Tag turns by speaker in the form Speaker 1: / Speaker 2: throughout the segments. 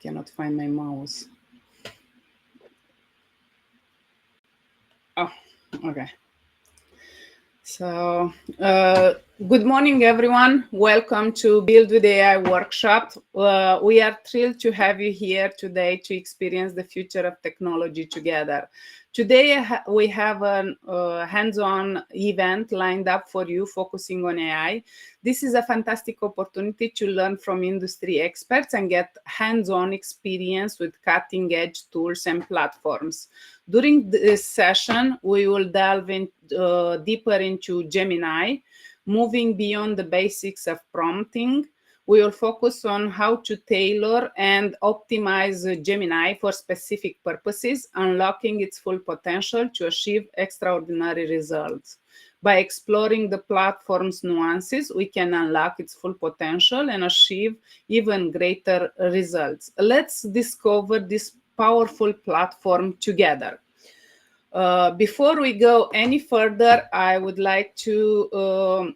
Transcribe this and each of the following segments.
Speaker 1: cannot find my mouse. Oh, okay. So, good morning, everyone. Welcome to Build with AI workshop. We are thrilled to have you here today to experience the future of technology together. Today, we have a hands-on event lined up for you focusing on AI. This is a fantastic opportunity to learn from industry experts and get hands-on experience with cutting-edge tools and platforms. During this session, we will delve deeper into Gemini, moving beyond the basics of prompting. We will focus on how to tailor and optimize Gemini for specific purposes, unlocking its full potential to achieve extraordinary results. By exploring the platform's nuances, we can unlock its full potential and achieve even greater results. Let's discover this powerful platform together. Before we go any further, I would like to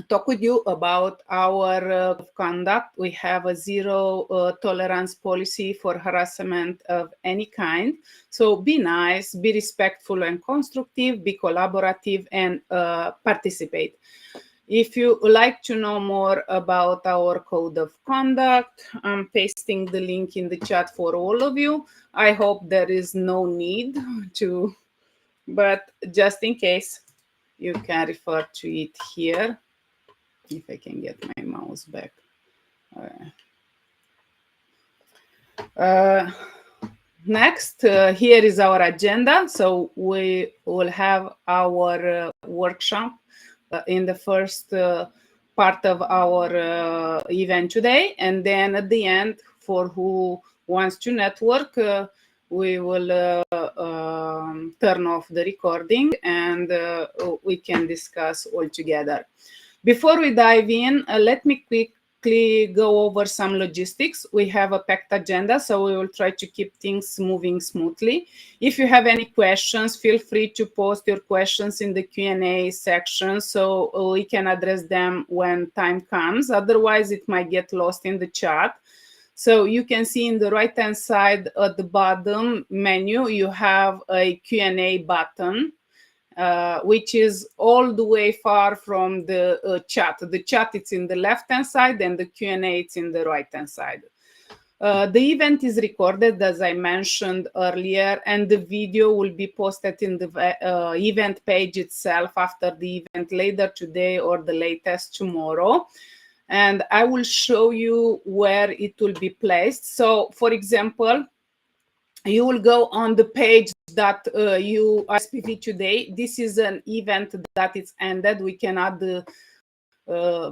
Speaker 1: talk with you about our conduct. We have a zero tolerance policy for harassment of any kind. So be nice, be respectful and constructive, be collaborative, and participate. If you would like to know more about our code of conduct, I'm pasting the link in the chat for all of you. I hope there is no need to, but just in case, you can refer to it here. If I can get my mouse back. Next, here is our agenda. So we will have our workshop in the first part of our event today. And then at the end, for who wants to network, we will turn off the recording and we can discuss all together. Before we dive in, let me quickly go over some logistics. We have a packed agenda, so we will try to keep things moving smoothly. If you have any questions, feel free to post your questions in the Q&A section so we can address them when time comes. Otherwise, it might get lost in the chat. So you can see in the right-hand side at the bottom menu, you have a Q&A button. Which is all the way far from the chat. The chat is in the left-hand side and the Q&A is in the right-hand side. The event is recorded, as I mentioned earlier, and the video will be posted in the event page itself after the event later today or the latest tomorrow. And I will show you where it will be placed. So, for example, you will go on the page that you RSVP today. This is an event that is ended. We can add the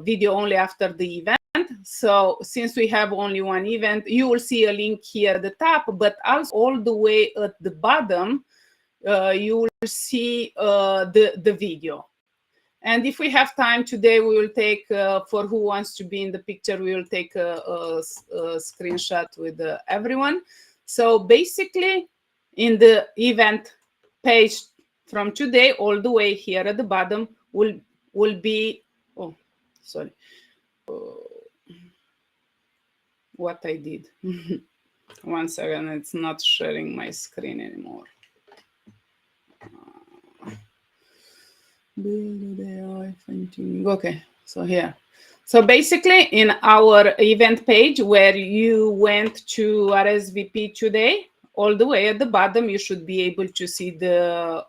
Speaker 1: video only after the event. So since we have only one event, you will see a link here at the top, but also all the way at the bottom, you will see the video. And if we have time today, we will take, for who wants to be in the picture, we will take a screenshot with everyone. So basically, in the event page from today, all the way here at the bottom will be, oh, sorry, what I did. 1 second, it's not sharing my screen anymore. Okay, so here. So basically, in our event page where you went to RSVP today, all the way at the bottom, you should be able to see the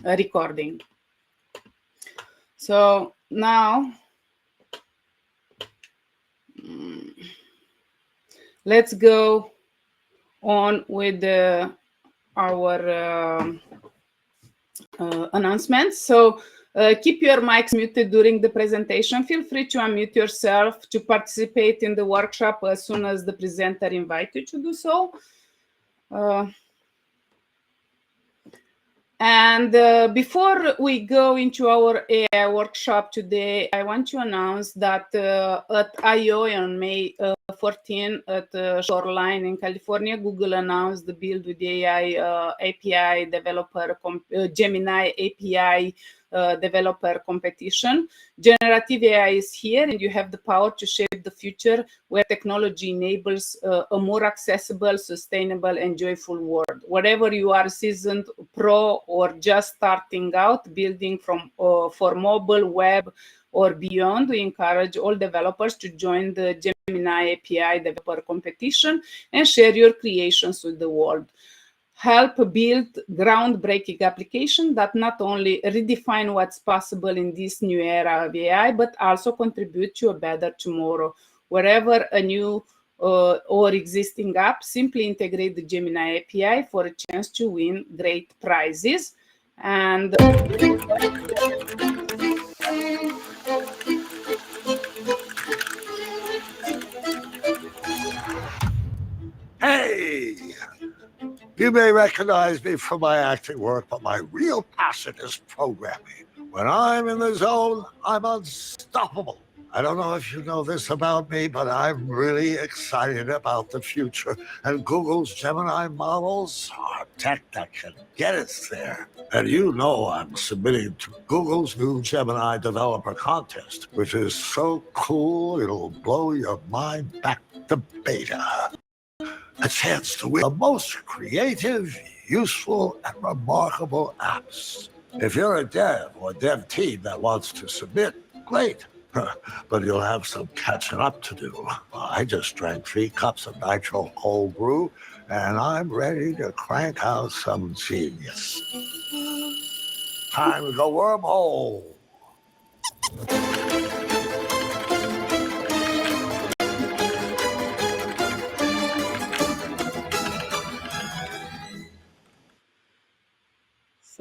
Speaker 1: recording. So now, let's go on with our announcements. So keep your mics muted during the presentation. Feel free to unmute yourself to participate in the workshop as soon as the presenter invites you to do so. And before we go into our AI workshop today, I want to announce that at I/O on May 14 at Shoreline in California, Google announced the Build with AI API developer Gemini API developer competition. Generative AI is here, and you have the power to shape the future where technology enables a more accessible, sustainable, and joyful world. Whatever you are, seasoned pro or just starting out, building from for mobile, web, or beyond, we encourage all developers to join the Gemini API developer competition and share your creations with the world. Help build groundbreaking applications that not only redefine what's possible in this new era of AI, but also contribute to a better tomorrow. Wherever a new or existing app, simply integrate the Gemini API for a chance to win great prizes. And
Speaker 2: hey! You may recognize me from my acting work, but my real passion is programming. When I'm in the zone, I'm unstoppable. I don't know if you know this about me, but I'm really excited about the future. And Google's Gemini models are tech that can get us there. And you know I'm submitting to Google's new Gemini developer contest, which is so cool it'll blow your mind back to beta. A chance to win the most creative, useful, and remarkable apps. If you're a dev or dev team that wants to submit, great. But you'll have some catching up to do. I just drank 3 cups of nitro cold brew, and I'm ready to crank out some genius. Time to go wormhole.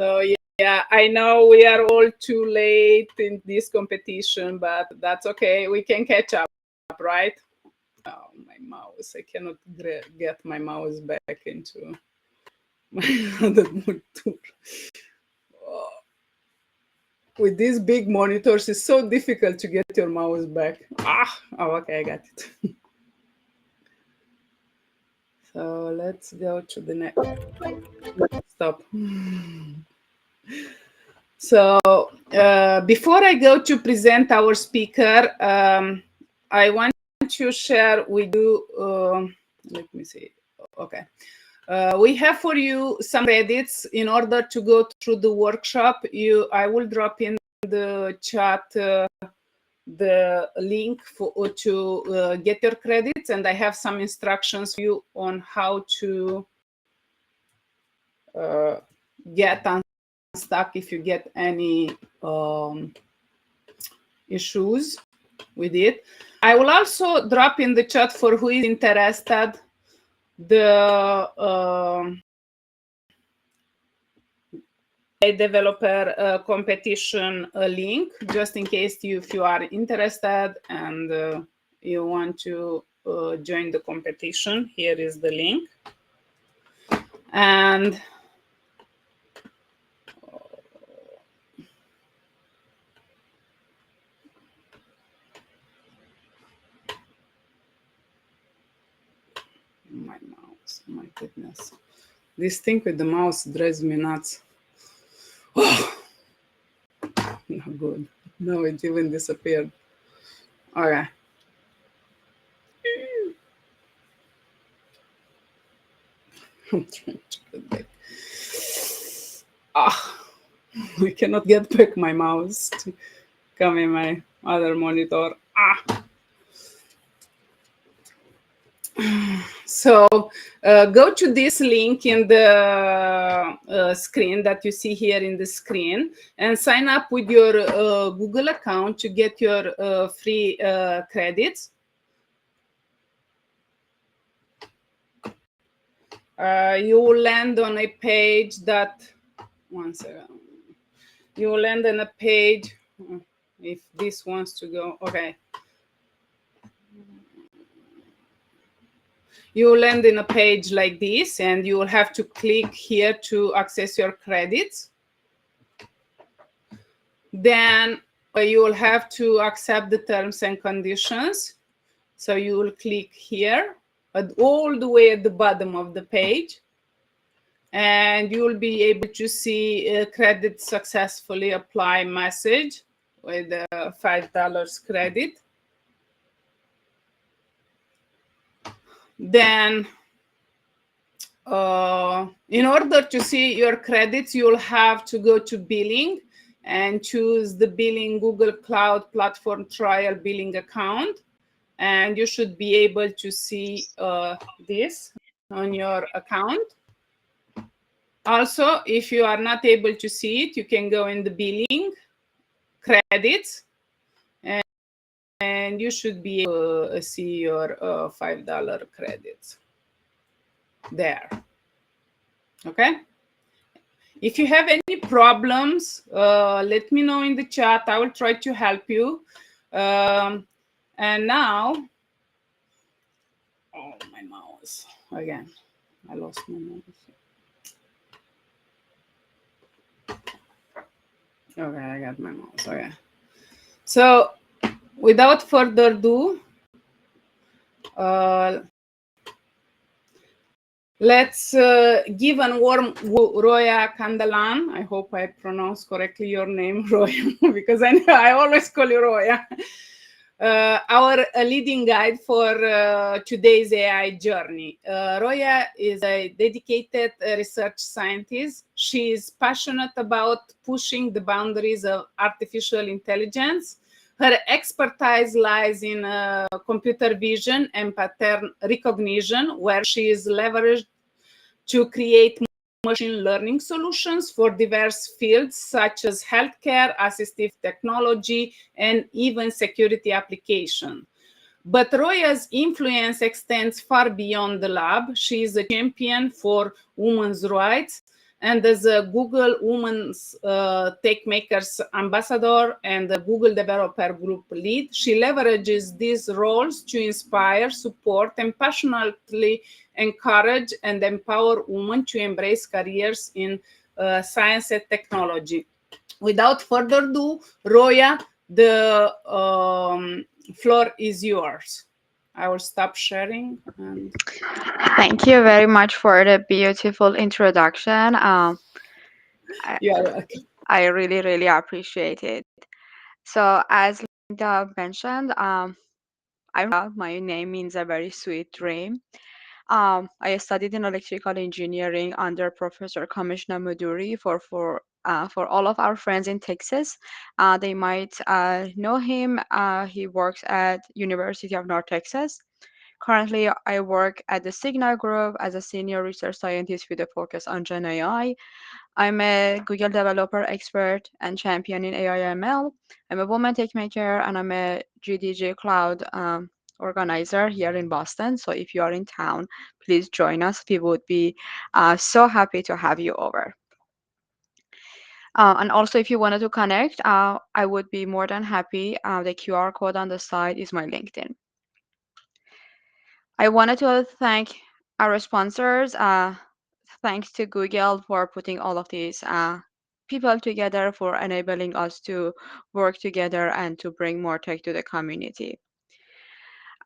Speaker 1: so, yeah, I know we are all too late in this competition, but that's okay. We can catch up, right? Oh, my mouse. I cannot get my mouse back into my other monitor. Oh. With these big monitors, it's so difficult to get your mouse back. Oh, okay, I got it. So let's go to the next. Stop. So before I go to present our speaker, I want to share with you, let me see, okay. We have for you some credits in order to go through the workshop. I will drop in the chat the link to get your credits, and I have some instructions for you on how to get unstuck if you get any issues with it. I will also drop in the chat for who is interested the developer competition link, just in case if you are interested and you want to join the competition. Here is the link. And my mouse, my goodness. This thing with the mouse drives me nuts. Oh, not good. No, it even disappeared. Okay. I'm trying to get back. I cannot get back my mouse to come in my other monitor. So go to this link in the screen that you see here in the screen and sign up with your Google account to get your free credits. You will land on a page that, one second, you will land on a page, if this wants to go, okay. You will land in a page like this, and you will have to click here to access your credits. Then you will have to accept the terms and conditions. So you will click here, all the way at the bottom of the page. and you will be able to see credit successfully apply message with $5 credit. Then in order to see your credits, you'll have to go to billing and choose the billing Google Cloud Platform trial billing account. And you should be able to see this on your account. Also, if you are not able to see it, you can go in the billing credits, and you should be able to see your $5 credits there. Okay. If you have any problems, let me know in the chat. I will try to help you. And now, oh, my mouse again. I lost my mouse. Okay, I got my mouse. Okay. So, without further ado, let's give a warm Roya Kandalan. I hope I pronounced correctly your name, Roya, because I always call you Roya. Our leading guide for today's AI journey. Roya is a dedicated research scientist. She is passionate about pushing the boundaries of artificial intelligence. Her expertise lies in computer vision and pattern recognition, where she is leveraged to create machine learning solutions for diverse fields such as healthcare, assistive technology, and even security application. But Roya's influence extends far beyond the lab. She is a champion for women's rights, and as a Google Women's Tech Makers Ambassador and the Google Developer Group lead, she leverages these roles to inspire, support, and passionately encourage and empower women to embrace careers in science and technology. Without further ado, Roya, the floor is yours. I will stop sharing.
Speaker 3: Thank you very much for the beautiful introduction. I really, really appreciate it. So, as Linda mentioned, my name means a very sweet dream. I studied in electrical engineering under Professor Kamishna Muduri for all of our friends in Texas. They might know him. He works at University of North Texas. Currently, I work at the Signal Group as a senior research scientist with a focus on GenAI. I'm a Google developer expert and champion in AI/ML. I'm a woman tech maker, and I'm a GDG Cloud organizer here in Boston. So if you are in town, please join us. We would be so happy to have you over. And also, if you wanted to connect, I would be more than happy. The QR code on the side is my LinkedIn. I wanted to thank our sponsors. Thanks to Google for putting all of these people together, for enabling us to work together and to bring more tech to the community.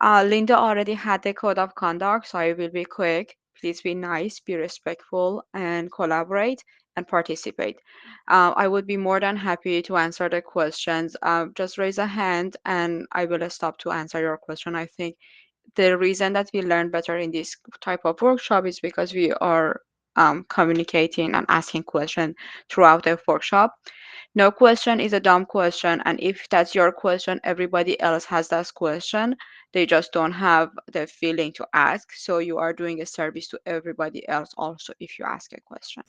Speaker 3: Linda already had the code of conduct, so I will be quick. Please be nice, be respectful, and collaborate and participate. I would be more than happy to answer the questions. Just raise a hand and I will stop to answer your question. I think the reason that we learn better in this type of workshop is because we are communicating and asking questions throughout the workshop. No question is a dumb question, and if that's your question, everybody else has that question. They just don't have the feeling to ask. So you are doing a service to everybody else also if you ask a question.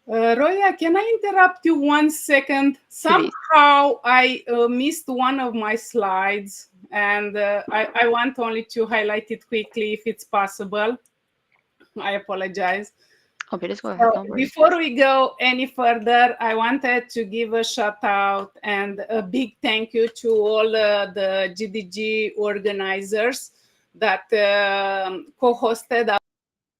Speaker 1: Roya, can I interrupt you 1 second? Somehow I missed one of my slides, and I want only to highlight it quickly if it's possible. I apologize.
Speaker 3: Okay, let's go ahead.
Speaker 1: Before we go any further, I wanted to give a shout out and a big thank you to all the GDG organizers that co-hosted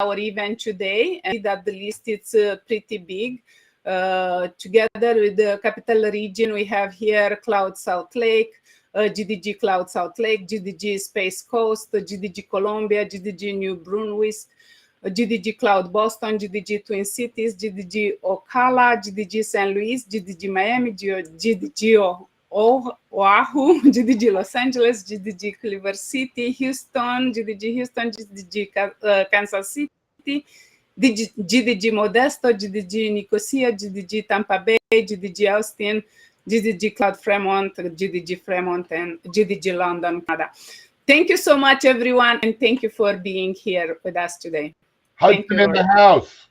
Speaker 1: our event today, and that the list is pretty big. Together with the capital region, we have here Cloud South Lake, GDG Cloud South Lake, GDG Space Coast, GDG Colombia, GDG New Brunswick, GDG Cloud Boston, GDG Twin Cities, GDG Ocala, GDG San Luis, GDG Miami, GDG Oahu, GDG Los Angeles, GDG Culver City, Houston, GDG Houston, GDG Kansas City, GDG Modesto, GDG Nicosia, GDG Tampa Bay, GDG Austin, GDG Cloud Fremont, GDG Fremont, and GDG London, Canada. Thank you so much, everyone, and thank you for being here with us today. Thank you,
Speaker 4: Hudson in
Speaker 1: Roya.
Speaker 4: the house.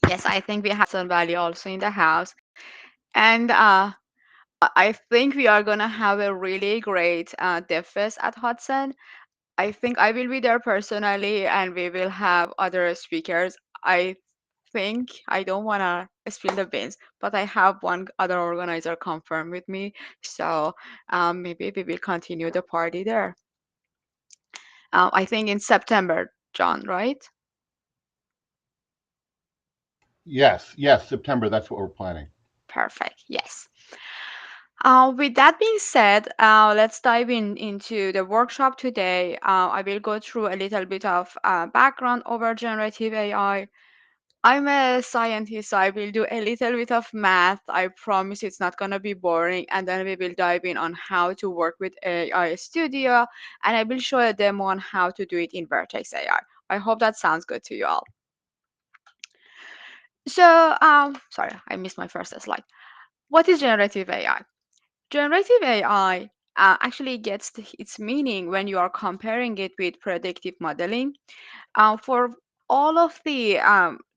Speaker 3: Yes, I think we have Sun Valley also in the house. And I think we are going to have a really great DevFest at Hudson. I think I will be there personally, and we will have other speakers. I think I don't want to spill the beans, but I have one other organizer confirmed with me. So maybe we will continue the party there. I think in September, John, right?
Speaker 4: Yes, September. That's what we're planning.
Speaker 3: Perfect. Yes. With that being said, let's dive into the workshop today. I will go through a little bit of background over generative AI. I'm a scientist, so I will do a little bit of math. I promise it's not going to be boring. And then we will dive in on how to work with AI Studio, and I will show a demo on how to do it in Vertex AI. I hope that sounds good to you all. So, sorry, I missed my first slide. What is generative AI? Generative AI actually gets its meaning when you are comparing it with predictive modeling. For all of the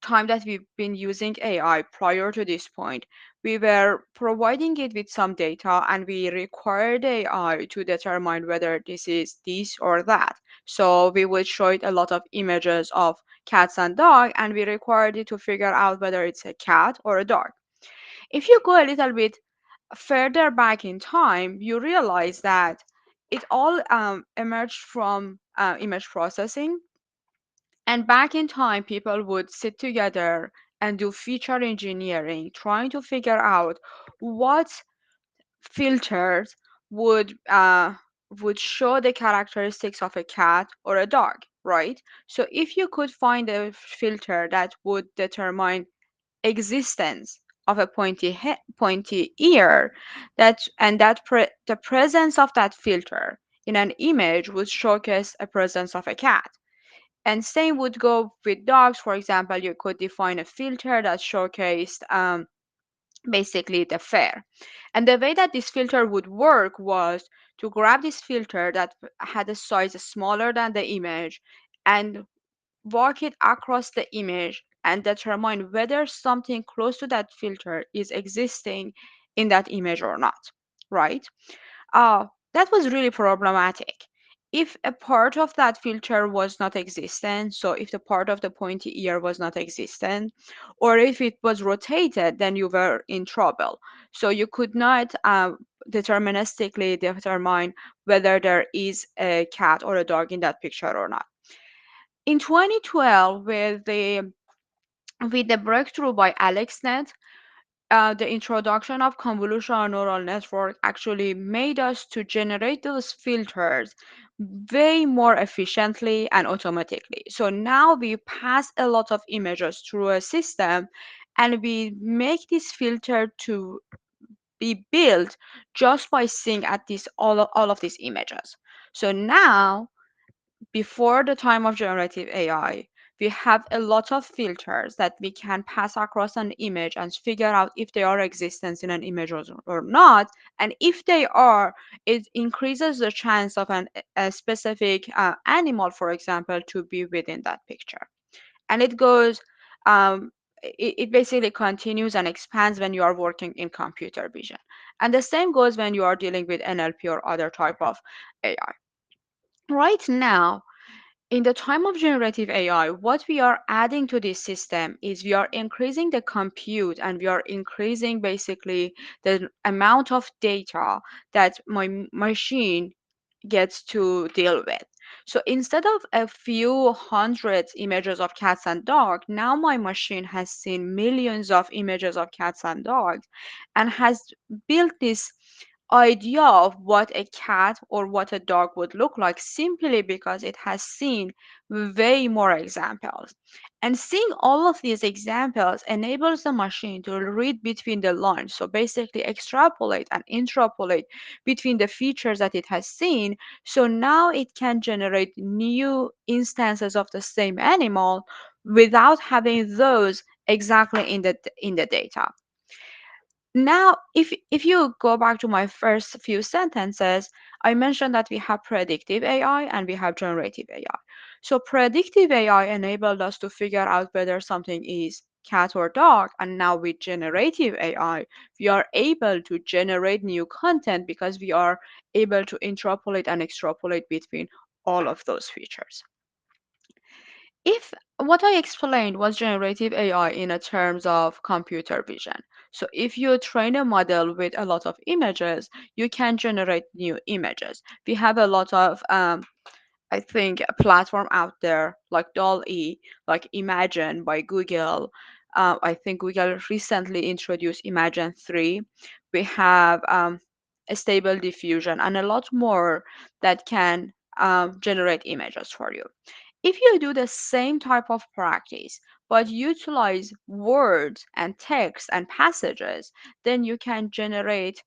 Speaker 3: time that we've been using AI prior to this point, we were providing it with some data and we required AI to determine whether this is this or that. So we would show it a lot of images of cats and dog, and we required it to figure out whether it's a cat or a dog. If you go a little bit further back in time, you realize that it all emerged from image processing. And back in time, people would sit together and do feature engineering, trying to figure out what filters would show the characteristics of a cat or a dog, right? So if you could find a filter that would determine existence of a pointy ear, the presence of that filter in an image would showcase a presence of a cat. And same would go with dogs. For example, you could define a filter that showcased basically the fur. And the way that this filter would work was to grab this filter that had a size smaller than the image and walk it across the image and determine whether something close to that filter is existing in that image or not, right? That was really problematic. If a part of that filter was not existent, so if the part of the pointy ear was not existent, or if it was rotated, then you were in trouble. So you could not deterministically determine whether there is a cat or a dog in that picture or not. In 2012, with the breakthrough by AlexNet, the introduction of convolutional neural network actually made us to generate those filters way more efficiently and automatically. So now we pass a lot of images through a system and we make this filter to be built just by seeing at all of these images. So now before the time of generative AI, we have a lot of filters that we can pass across an image and figure out if they are existent in an image or not. And if they are, it increases the chance of a specific animal, for example, to be within that picture. And it goes, it basically continues and expands when you are working in computer vision. And the same goes when you are dealing with NLP or other type of AI. Right now, in the time of generative AI, what we are adding to this system is we are increasing the compute and we are increasing basically the amount of data that my machine gets to deal with. So instead of a few hundred images of cats and dogs, now my machine has seen millions of images of cats and dogs and has built this idea of what a cat or what a dog would look like simply because it has seen way more examples. And seeing all of these examples enables the machine to read between the lines. So basically extrapolate and interpolate between the features that it has seen. So now it can generate new instances of the same animal without having those exactly in the data. Now, if you go back to my first few sentences, I mentioned that we have predictive AI and we have generative AI. So predictive AI enabled us to figure out whether something is cat or dog, and now with generative AI, we are able to generate new content because we are able to interpolate and extrapolate between all of those features. If what I explained was generative AI in a terms of computer vision. So if you train a model with a lot of images, you can generate new images. We have a lot of I think a platform out there like DALL-E, like Imagine by Google. I think Google recently introduced Imagine 3. We have a stable diffusion and a lot more that can generate images for you. If you do the same type of practice, but utilize words and text and passages, then you can generate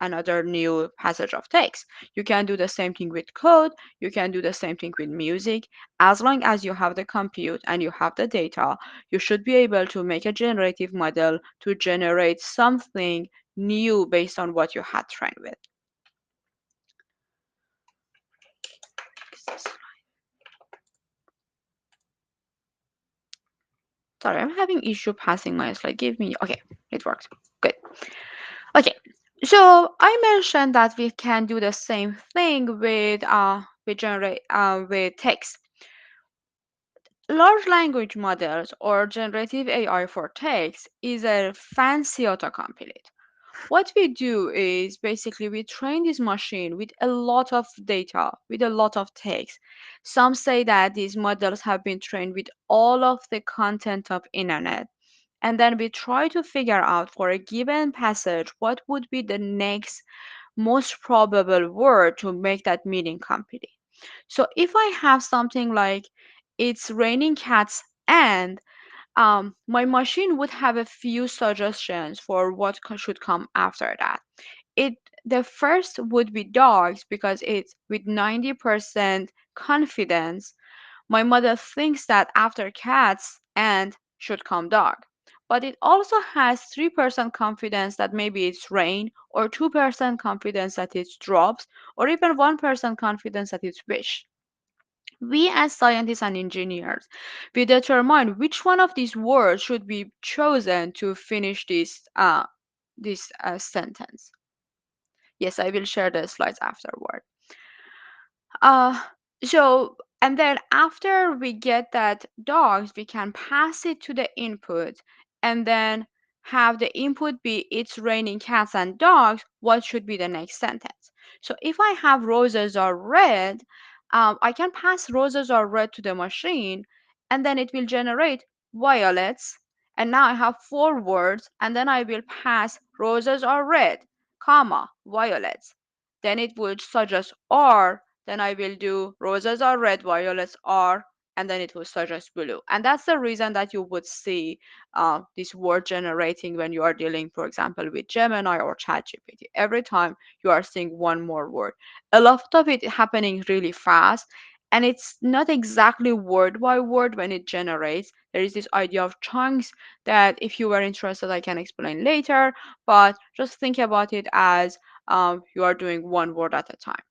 Speaker 3: another new passage of text. You can do the same thing with code. You can do the same thing with music. As long as you have the compute and you have the data, you should be able to make a generative model to generate something new based on what you had trained with. Sorry, I'm having issue passing my slide. Give me, okay, it works. Good. Okay, so I mentioned that we can do the same thing with text. Large language models or generative AI for text is a fancy autocomplete. What we do is basically we train this machine with a lot of data, with a lot of text. Some say that these models have been trained with all of the content of internet. And then we try to figure out for a given passage what would be the next most probable word to make that meaning complete. So if I have something like it's raining cats and my machine would have a few suggestions for what should come after that. It the first would be dogs because it's with 90% confidence my mother thinks that after cats and should come dog. But it also has 3% confidence that maybe it's rain, or 2% confidence that it's drops, or even 1% confidence that it's wish. We as scientists and engineers, we determine which one of these words should be chosen to finish this sentence. Yes, I will share the slides afterward. Uh, so, and then after we get that dogs, we can pass it to the input and then have the input be it's raining cats and dogs, what should be the next sentence? So if I have roses are red, I can pass roses are red to the machine and then it will generate violets. And now I have four words and then I will pass roses are red, comma, violets. Then it would suggest or then I will do roses are red, violets are, and then it will suggest blue. And that's the reason that you would see this word generating when you are dealing, for example, with Gemini or ChatGPT. Every time you are seeing one more word. A lot of it happening really fast. And it's not exactly word by word when it generates. There is this idea of chunks that, if you were interested, I can explain later. But just think about it as you are doing one word at a time.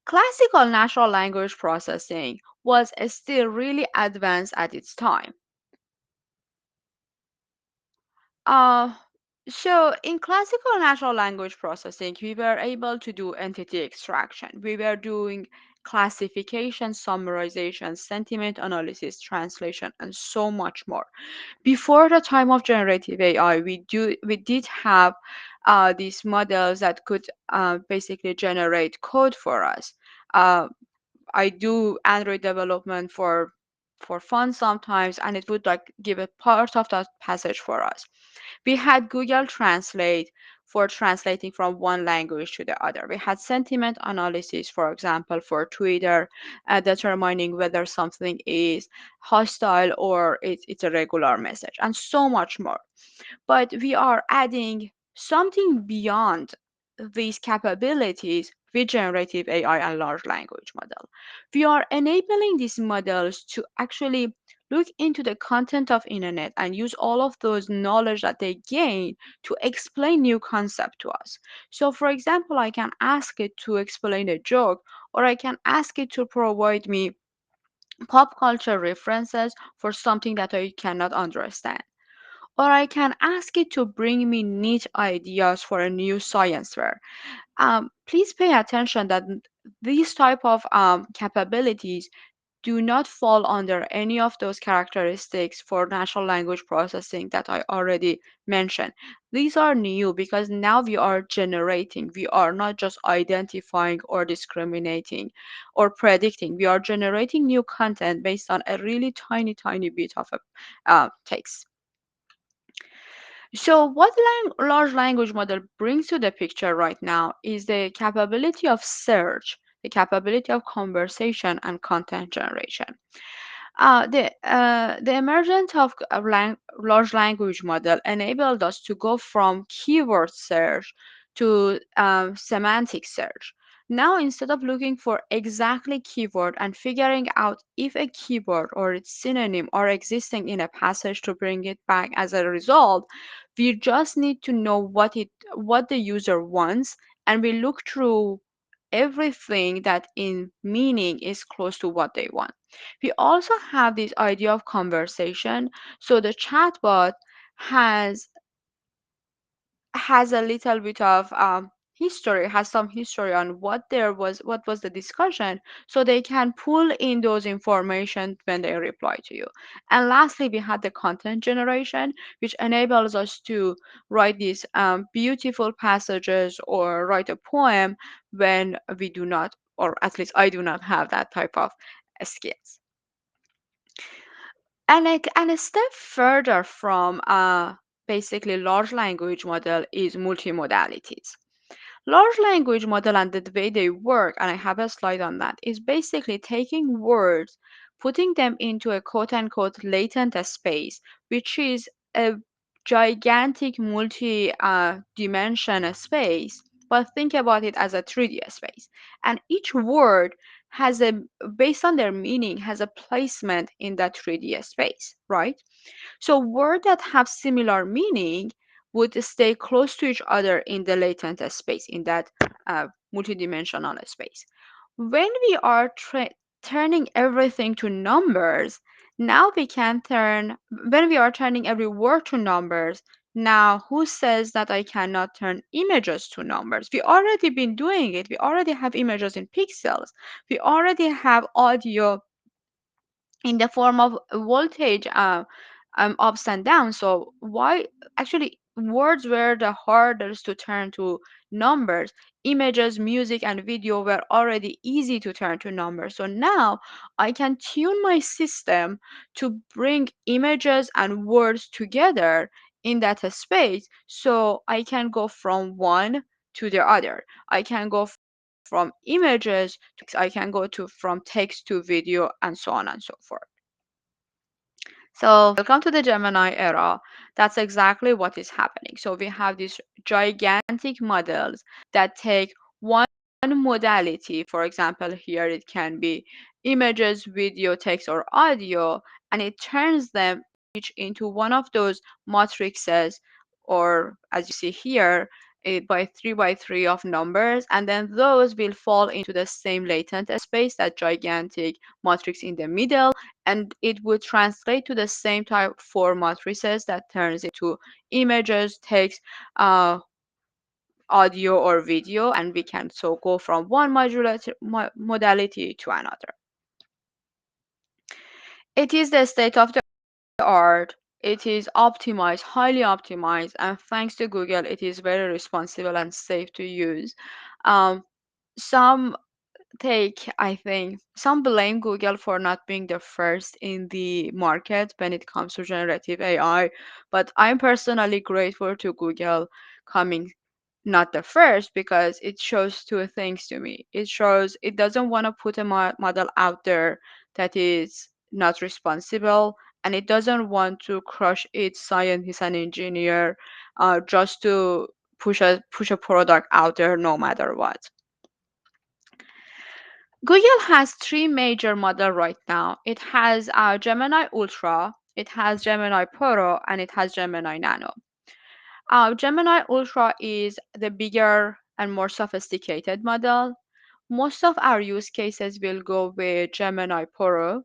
Speaker 3: Classical natural language processing was still really advanced at its time. Uh, so in classical natural language processing, we were able to do entity extraction. We were doing classification, summarization, sentiment analysis, translation, and so much more. Before the time of generative AI, we did have these models that could basically generate code for us. Uh, I do Android development for fun sometimes, and it would like give a part of that passage for us. We had Google Translate for translating from one language to the other. We had sentiment analysis, for example, for Twitter, determining whether something is hostile or it's a regular message, and so much more. But we are adding something beyond these capabilities with generative AI and large language model. We are enabling these models to actually look into the content of internet and use all of those knowledge that they gain to explain new concept to us. So for example, I can ask it to explain a joke, or I can ask it to provide me pop culture references for something that I cannot understand, or I can ask it to bring me neat ideas for a new science fair. Please pay attention that these type of capabilities do not fall under any of those characteristics for natural language processing that I already mentioned. These are new because now we are generating. We are not just identifying or discriminating or predicting. We are generating new content based on a really tiny, tiny bit of a text. So what large language model brings to the picture right now is the capability of search, the capability of conversation and content generation. The emergence of large language model enabled us to go from keyword search to semantic search. Now, instead of looking for exactly keyword and figuring out if a keyword or its synonym are existing in a passage to bring it back as a result, we just need to know what the user wants, and we look through everything that in meaning is close to what they want. We also have this idea of conversation. So the chatbot has has a little bit of history, has some history on what was the discussion, so they can pull in those information when they reply to you. And lastly, we had the content generation, which enables us to write these beautiful passages or write a poem when we do not, or at least I do not have that type of skills. And a step further from basically large language model is multimodalities. Large language model and the way they work, and I have a slide on that, is basically taking words, putting them into a quote unquote latent space, which is a gigantic multi dimension space. But think about it as a 3D space. And each word has a, based on their meaning, has a placement in that 3D space, right? So words that have similar meaning would stay close to each other in the latent space, in that multidimensional space. When we are turning everything to numbers, now we can turn, when we are turning every word to numbers, now who says that I cannot turn images to numbers? We already been doing it. We already have images in pixels. We already have audio in the form of voltage ups and downs. So why actually words were the hardest to turn to numbers. Images, music, and video were already easy to turn to numbers. So now I can tune my system to bring images and words together in that space, so I can go from one to the other. I can go from images to text. I can go to from text to video, and so on and so forth. So, welcome to the Gemini era. That's exactly what is happening. So, we have these gigantic models that take one modality. For example, here it can be images, video, text, or audio, and it turns them each into one of those matrices, or as you see here, by three of numbers, and then those will fall into the same latent space, that gigantic matrix in the middle, and it would translate to the same type four matrices that turns into images, text, audio, or video, and we can so go from one modality to another. It is the state of the art. It is optimized, highly optimized, and thanks to Google, it is very responsible and safe to use. Um, some take, I think, some blame Google for not being the first in the market when it comes to generative AI, but I'm personally grateful to Google coming not the first because it shows two things to me. It shows it doesn't want to put a model out there that is not responsible, and it doesn't want to crush its scientists and engineer just to push a product out there no matter what. Google has three major models right now. It has Gemini Ultra, it has Gemini Pro, and it has Gemini Nano. Gemini Ultra is the bigger and more sophisticated model. Most of our use cases will go with Gemini Pro.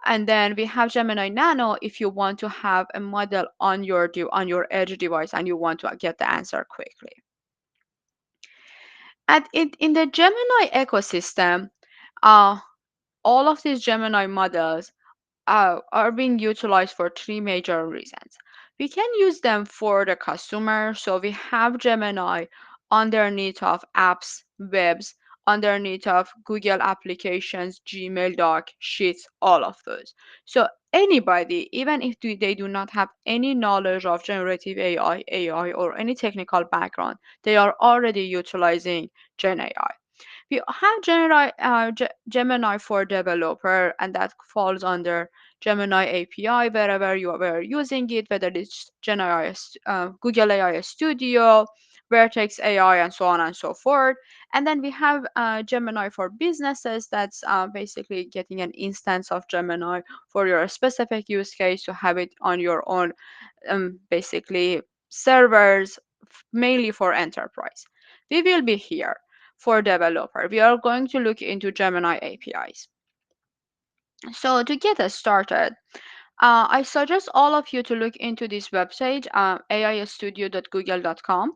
Speaker 3: And then we have Gemini Nano if you want to have a model on on your edge device and you want to get the answer quickly. In the Gemini ecosystem, uh, all of these Gemini models are being utilized for three major reasons. We can use them for the customer. So we have Gemini underneath of apps, webs, underneath of Google applications, Gmail, Doc, Sheets, all of those. So anybody, even if they do not have any knowledge of generative AI, or any technical background, they are already utilizing GenAI. We have Gemini for developer, and that falls under Gemini API wherever you are using it, whether it's Google AI Studio, Vertex AI, and so on and so forth. And then we have Gemini for businesses. That's basically getting an instance of Gemini for your specific use case to have it on your own, basically servers, mainly for enterprise. We will be here for developer. We are going to look into Gemini APIs. So to get us started, I suggest all of you to look into this website, aistudio.google.com.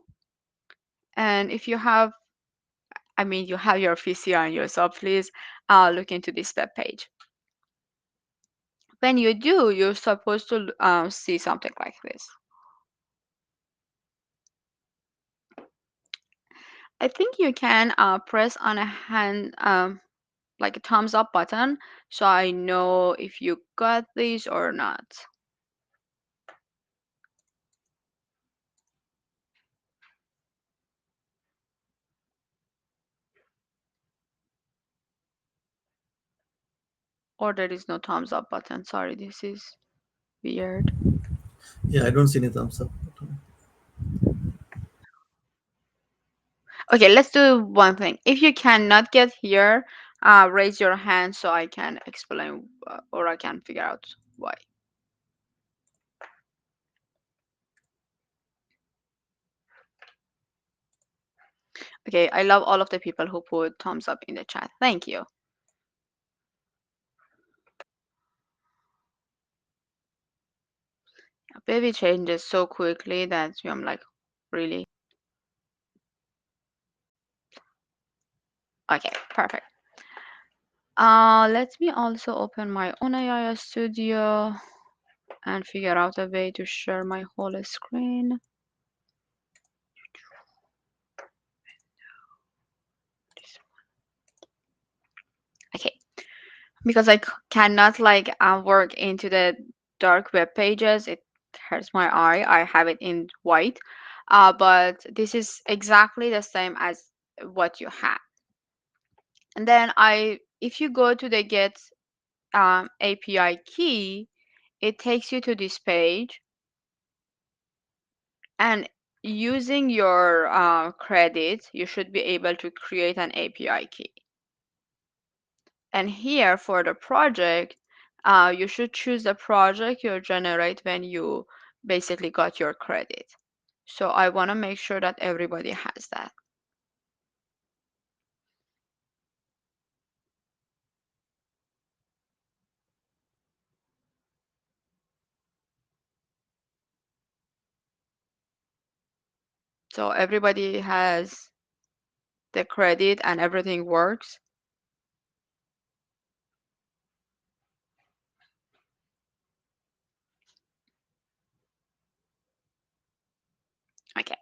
Speaker 3: And if you have, I mean, you have your PC on you, so please look into this web page. When you do, you're supposed to see something like this. I think you can press on a hand, like a thumbs up button, so I know if you got this or not. Or there is no thumbs up button. Sorry, this is weird.
Speaker 5: Yeah, I don't see any thumbs up.
Speaker 3: Okay, let's do one thing. If you cannot get here, raise your hand so I can explain or I can figure out why. Okay, I love all of the people who put thumbs up in the chat. Thank you. Baby changes so quickly that I'm like, really? Okay, perfect. Let me also open my own AI Studio and figure out a way to share my whole screen. Okay, because I cannot like work into the dark web pages. It hurts my eye. I have it in white, but this is exactly the same as what you have. And then if you go to the get API key, it takes you to this page, and using your credit, you should be able to create an API key. And here for the project, you should choose the project you generate when you basically got your credit. So I want to make sure that everybody has that. So everybody has the credit and everything works. Okay.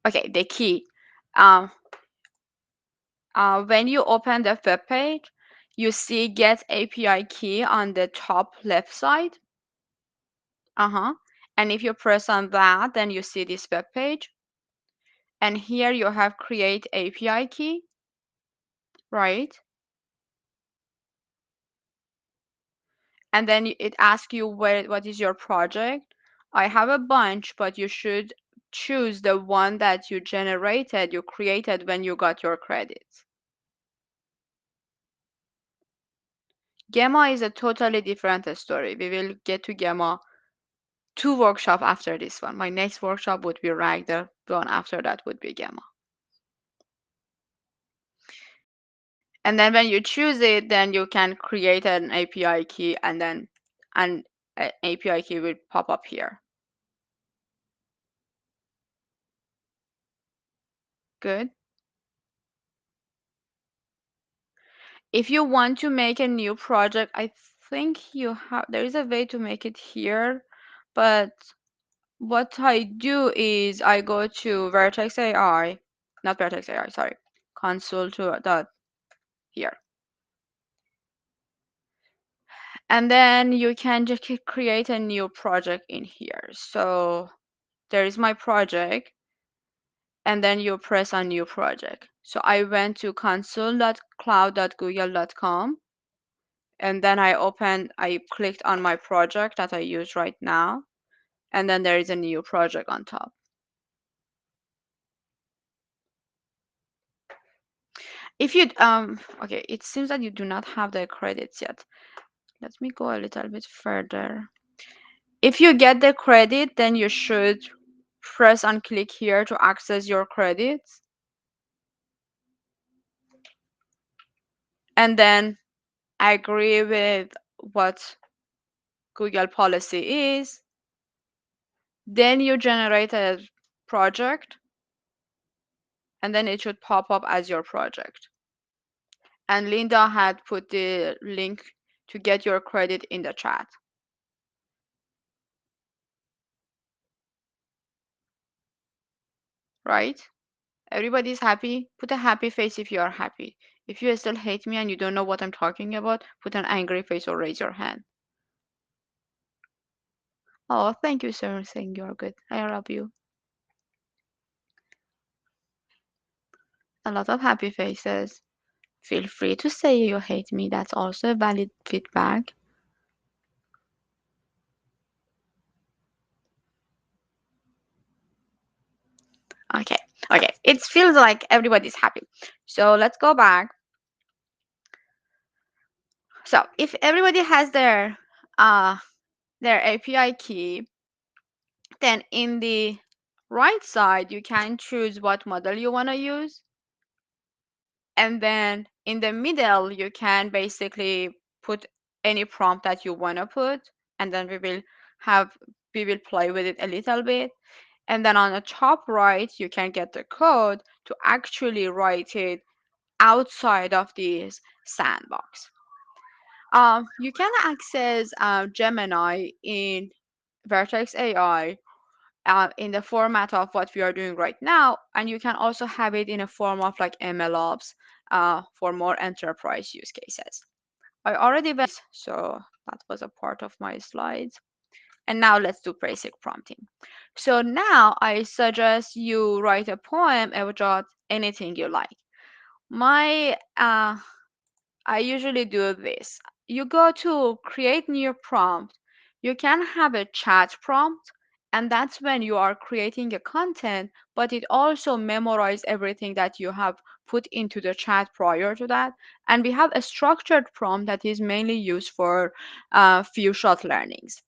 Speaker 3: Okay, the key. Um, when you open the web page, you see Get API Key on the top left side. And if you press on that, then you see this web page. And here you have Create API Key, right? And then it asks you what is your project. I have a bunch, but you should choose the one that you created when you got your credits. Gemma is a totally different story. We will get to Gemma 2 workshop after this one. My next workshop would be RAG. The one after that would be Gemma. And then when you choose it, then you can create an API key, and then an API key will pop up here. Good. If you want to make a new project, I think there is a way to make it here, but what I do is I go to Vertex AI, not Vertex AI, sorry, console to dot here. And then you can just create a new project in here. So there is my project, and then you press on new project. So I went to console.cloud.google.com, and then I clicked on my project that I use right now, and then there is a new project on top. If you okay, it seems that you do not have the credits yet. Let me go a little bit further. If you get the credit, then you should press and click here to access your credits, and then agree with what Google policy is. Then you generate a project, and then it should pop up as your project. And Linda had put the link to get your credit in the chat. Right? Everybody's happy? Put a happy face if you are happy. If you still hate me and you don't know what I'm talking about, put an angry face or raise your hand. Oh, thank you, sir, saying you're good. I love you. A lot of happy faces. Feel free to say you hate me. That's also a valid feedback. Okay, okay. It feels like everybody's happy. So let's go back. So if everybody has their API key, then in the right side, you can choose what model you want to use. And then in the middle, you can basically put any prompt that you want to put. And then we will play with it a little bit. And then on the top right, you can get the code to actually write it outside of this sandbox. You can access Gemini in Vertex AI in the format of what we are doing right now, and you can also have it in a form of like MLOps for more enterprise use cases. I already went, so that was a part of my slides. And now let's do basic prompting. So now I suggest you write a poem about anything you like. I usually do this. You go to create new prompt. You can have a chat prompt, and that's when you are creating a content, but it also memorizes everything that you have put into the chat prior to that. And we have a structured prompt that is mainly used for few shot learnings.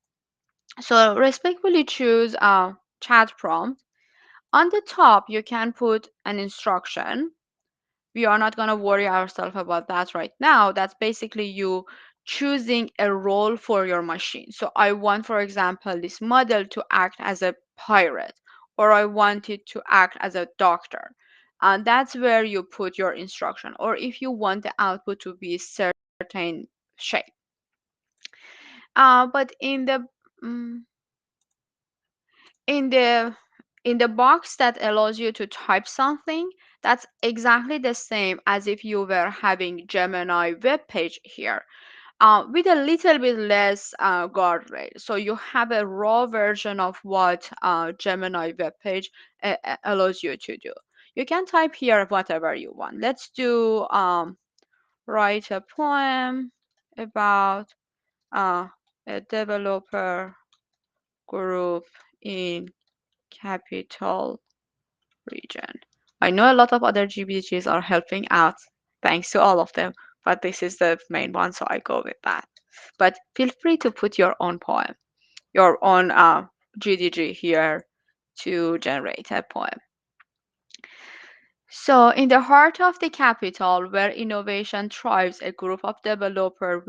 Speaker 3: So respectfully choose a chat prompt. On the top, you can put an instruction. We are not going to worry ourselves about that right now. That's basically you choosing a role for your machine. So I want, for example, this model to act as a pirate, or I want it to act as a doctor. And that's where you put your instruction, or if you want the output to be certain shape. But in the in the box that allows you to type something, that's exactly the same as if you were having Gemini web page here, with a little bit less guardrail. So you have a raw version of what Gemini web page allows you to do. You can type here whatever you want. Let's do write a poem about uh, a developer group in capital region. I know a lot of other GPGs are helping out. Thanks to all of them, but this is the main one, so I go with that. But feel free to put your own poem, your own GDG here to generate a poem. So, in the heart of the capital, where innovation thrives, a group of developers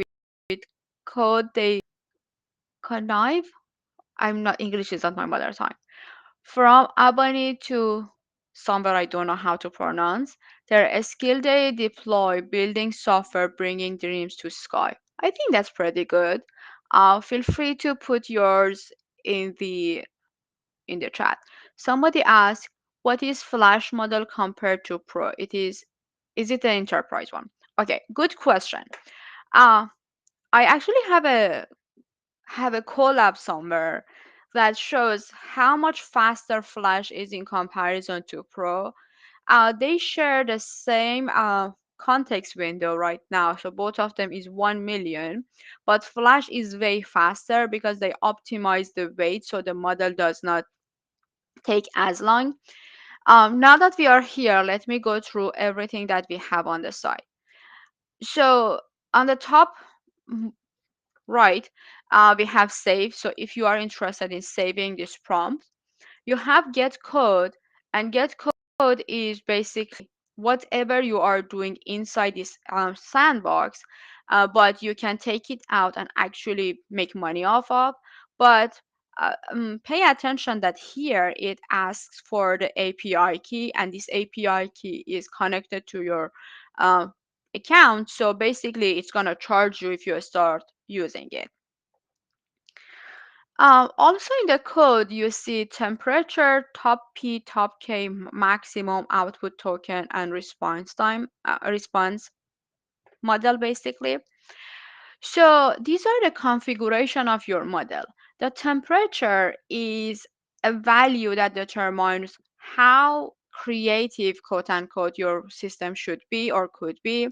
Speaker 3: with code they connive. I'm not English is not my mother tongue. From Albany to somewhere I don't know how to pronounce, they're a skill they deploy, building software, bringing dreams to sky. I think that's pretty good. Feel free to put yours in the chat. Somebody asked, "What is Flash model compared to Pro?" Is it the enterprise one? Okay, good question. Uh, I actually have a collab somewhere that shows how much faster Flash is in comparison to Pro. They share the same context window right now, so both of them is 1 million, but Flash is way faster because they optimize the weight so the model does not take as long. Now that we are here, let me go through everything that we have on the side. So on the top right, we have save. So if you are interested in saving this prompt, you have get code, and get code is basically whatever you are doing inside this sandbox, but you can take it out and actually make money off of. But pay attention that here it asks for the API key, and this API key is connected to your uh, account. So basically, it's gonna charge you if you start using it. Also in the code, you see temperature, top P, top K, maximum output token, and response time, response model basically. So these are the configuration of your model. The temperature is a value that determines how creative, quote unquote, your system should be or could be.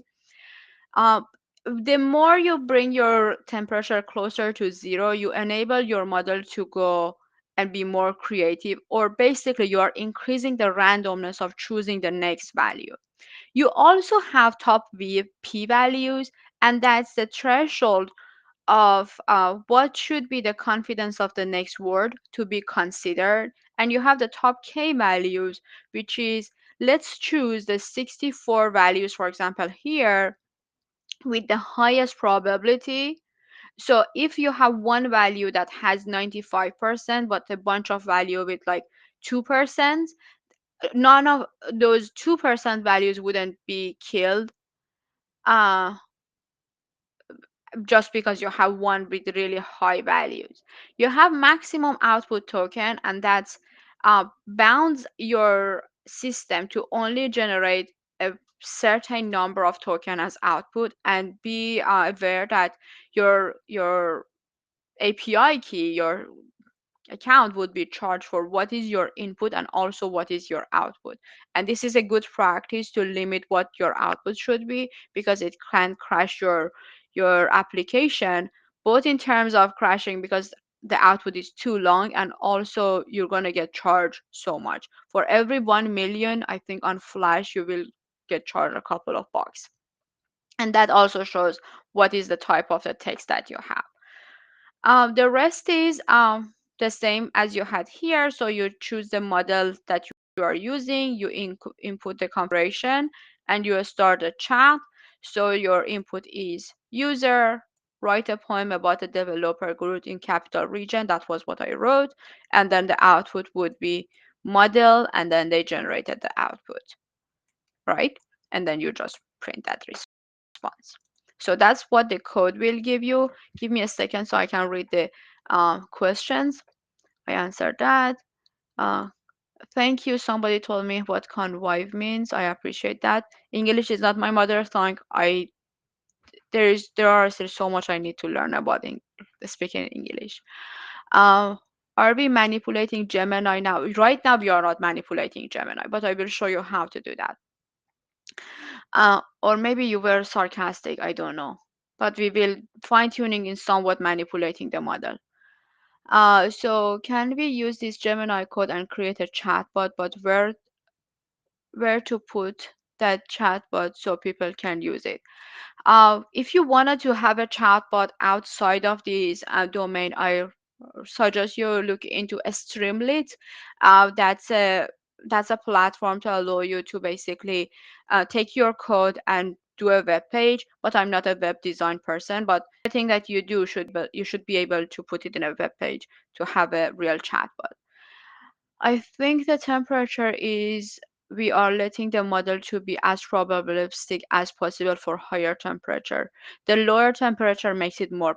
Speaker 3: Uh, the more you bring your temperature closer to zero, you enable your model to go and be more creative, or basically you are increasing the randomness of choosing the next value. You also have top V p values, and that's the threshold of what should be the confidence of the next word to be considered. And you have the top k values, which is, let's choose the 64 values, for example, here with the highest probability. So if you have one value that has 95%, but a bunch of value with like 2%, none of those 2% values wouldn't be killed uh, just because you have one with really high values. You have maximum output token, and that's bounds your system to only generate a certain number of token as output, and be aware that your API key, your account would be charged for what is your input and also what is your output. And this is a good practice to limit what your output should be, because it can crash your application, both in terms of crashing because the output is too long, and also you're going to get charged so much. For every 1 million, I think on Flash you will get charged a couple of bucks. And that also shows what is the type of the text that you have. The rest is the same as you had here. So you choose the model that you are using, you input the configuration, and you start a chat. So your input is user, write a poem about the developer group in capital region. That was what I wrote. And then the output would be model, and then they generated the output, right? And then you just print that response. So that's what the code will give you. Give me a second so I can read the questions. I answered that. Uh, Thank you. Somebody told me what convive means. I appreciate that. English is not my mother tongue. There are still so much I need to learn about speaking English. Um, are we manipulating Gemini now? Right now, we are not manipulating Gemini, but I will show you how to do that. Or maybe you were sarcastic. I don't know. But we will fine tuning in somewhat manipulating the model. So can we use this Gemini code and create a chatbot? But where to put that chatbot so people can use it? If you wanted to have a chatbot outside of this domain, I suggest you look into a Streamlit. That's a platform to allow you to basically take your code and do a web page. But I'm not a web design person. But everything that you do you should be able to put it in a web page to have a real chatbot. I think the temperature is we are letting the model to be as probabilistic as possible for higher temperature. The lower temperature makes it more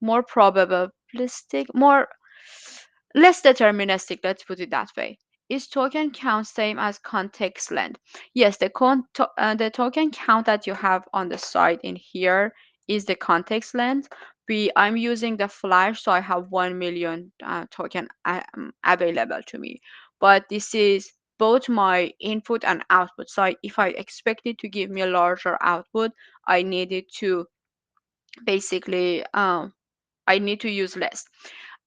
Speaker 3: probabilistic, more less deterministic, let's put it that way. Is token count same as context length? Yes, the token count that you have on the side in here is the context length. I'm using the flash, so I have 1 million token available to me. But this is both my input and output. So if I expect it to give me a larger output, I need it to basically I need to use less.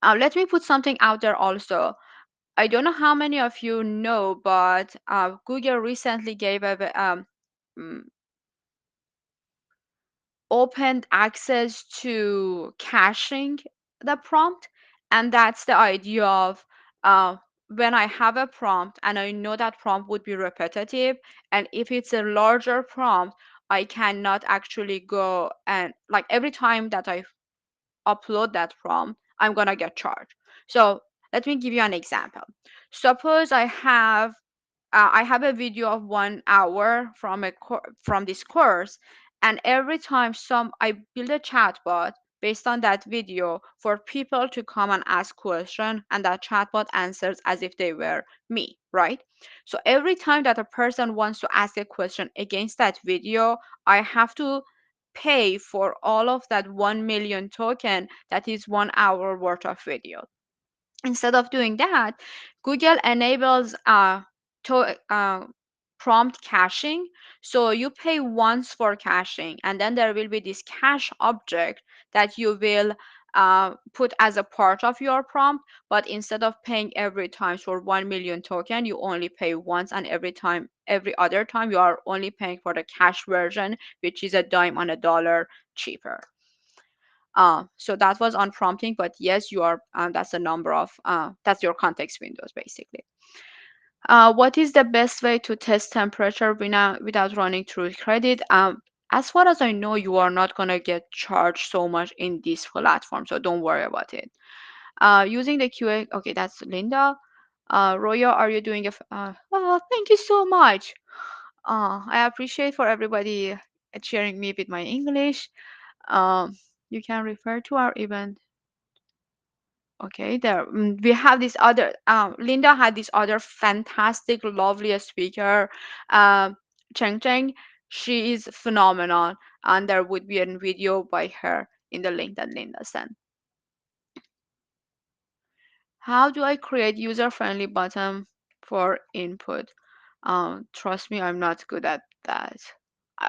Speaker 3: Let me put something out there also. I don't know how many of you know, but Google recently gave mm, opened access to caching the prompt, and that's the idea of uh, when I have a prompt and I know that prompt would be repetitive, and if it's a larger prompt, I cannot actually go and like every time that I upload that prompt, I'm gonna get charged. So let me give you an example. Suppose I have a video of 1 hour from this course, and every time I build a chatbot based on that video for people to come and ask question, and that chatbot answers as if they were me, right? So every time that a person wants to ask a question against that video, I have to pay for all of that 1 million token that is 1 hour worth of video. Instead of doing that, Google enables prompt caching. So you pay once for caching, and then there will be this cache object that you will put as a part of your prompt. But instead of paying every time for 1 million token, you only pay once, and every other time, you are only paying for the cache version, which is a dime on a dollar cheaper. So that was on prompting, but yes, you are. That's a number of. That's your context windows basically. What is the best way to test temperature without running through credit? As far as I know, you are not gonna get charged so much in this platform, so don't worry about it. Using the QA. Okay, that's Linda. Roya, are you doing oh, thank you so much. I appreciate for everybody cheering me with my English. Um, you can refer to our event. Okay, there we have this other. Linda had this other fantastic, lovely speaker, um, Cheng Cheng. She is phenomenal, and there would be a video by her in the link that Linda sent. How do I create user-friendly button for input? Trust me, I'm not good at that.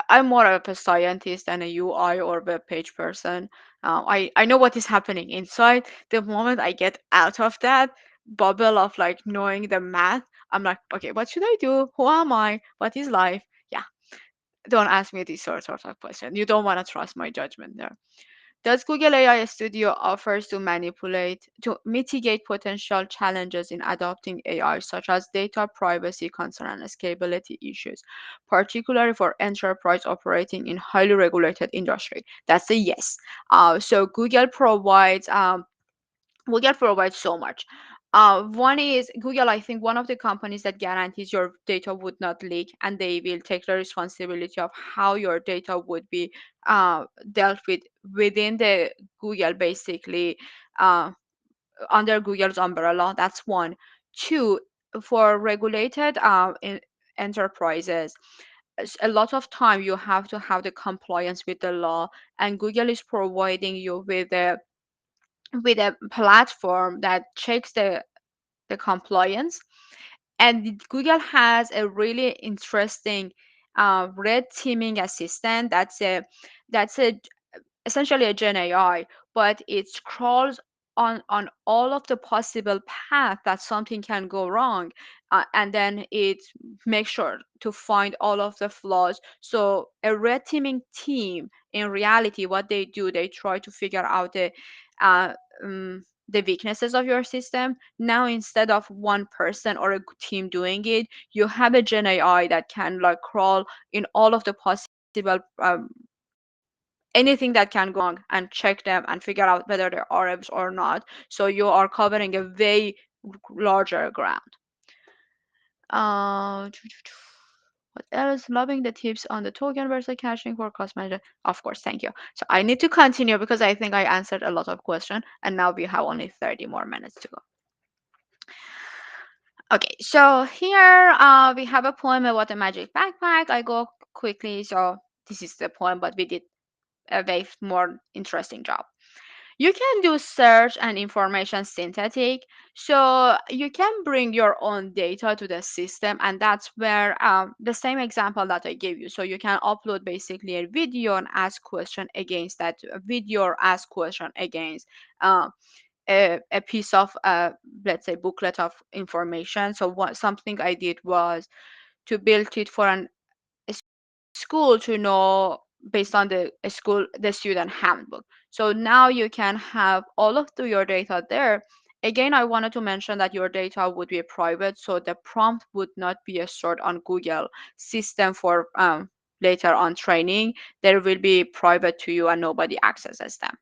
Speaker 3: I'm more of a scientist than a UI or web page person. I know what is happening inside. The moment I get out of that bubble of like knowing the math, I'm like, okay, what should I do? Who am I? What is life? Yeah, don't ask me these sorts of questions. You don't want to trust my judgment there. Does Google AI Studio offers to mitigate potential challenges in adopting AI, such as data privacy concern and scalability issues, particularly for enterprise operating in highly regulated industry? That's a yes. So Google provides so much. One is Google, I think, one of the companies that guarantees your data would not leak, and they will take the responsibility of how your data would be dealt with within the Google, basically, uh, under Google's umbrella. That's one. Two, for regulated enterprises, a lot of time you have to have the compliance with the law, and Google is providing you with a platform that checks the compliance. And Google has a really interesting red teaming assistant. That's a essentially a Gen AI, but it crawls on all of the possible paths that something can go wrong, and then it makes sure to find all of the flaws. So a red teaming team, in reality, what they do, they try to figure out uh, the weaknesses of your system. Now, instead of one person or a team doing it, you have a Gen AI that can like crawl in all of the possible anything that can go wrong and check them and figure out whether they are Arabs or not. So you are covering a way larger ground. Uh, what else? Loving the tips on the token versus caching for cost management. Of course, thank you. So I need to continue because I think I answered a lot of questions, and now we have only 30 more minutes to go. Okay, so here we have a poem about the magic backpack. I go quickly, so this is the poem, but we did a way more interesting job. You can do search and information synthetic, so you can bring your own data to the system, and that's where the same example that I gave you. So you can upload basically a video and ask question against that video, or ask question against uh, a piece of let's say booklet of information. So what something I did was to build it for a school to know based on the student handbook. So now you can have all of your data there. Again, I wanted to mention that your data would be private, so the prompt would not be stored on Google system for later on training. There will be private to you and nobody accesses them.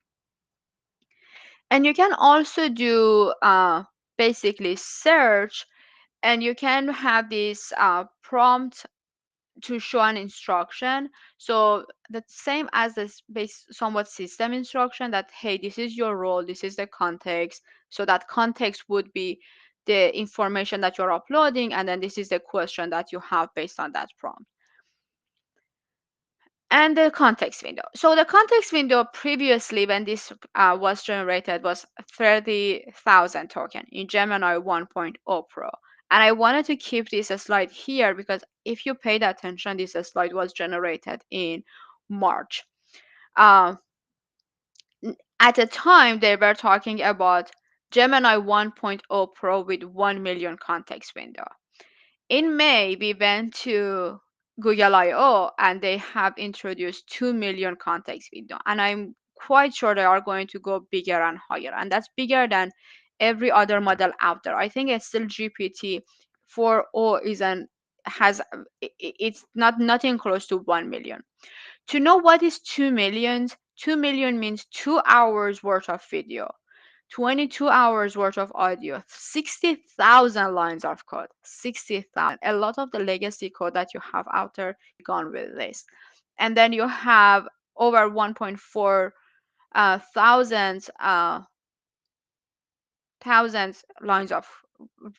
Speaker 3: And you can also do basically search, and you can have this prompt to show an instruction. So the same as this base somewhat system instruction, that hey, this is your role, this is the context. So that context would be the information that you're uploading, and then this is the question that you have based on that prompt. And the context window. So the context window previously, when this was generated, was 30,000 token in Gemini 1.0 Pro. And I wanted to keep this slide here because if you paid attention, this slide was generated in March. Uh, at the time, they were talking about Gemini 1.0 Pro with 1 million context window. In May, we went to Google I/O and they have introduced 2 million context window. And I'm quite sure they are going to go bigger and higher. And that's bigger than every other model out there. I think it's still GPT 4.0 it's not nothing close to 1 million. To know what is 2 million, 2 million means 2 hours worth of video, 22 hours worth of audio, 60,000 lines of code, 60,000. A lot of the legacy code that you have out there gone with this. And then you have over 1.4 thousand thousands lines of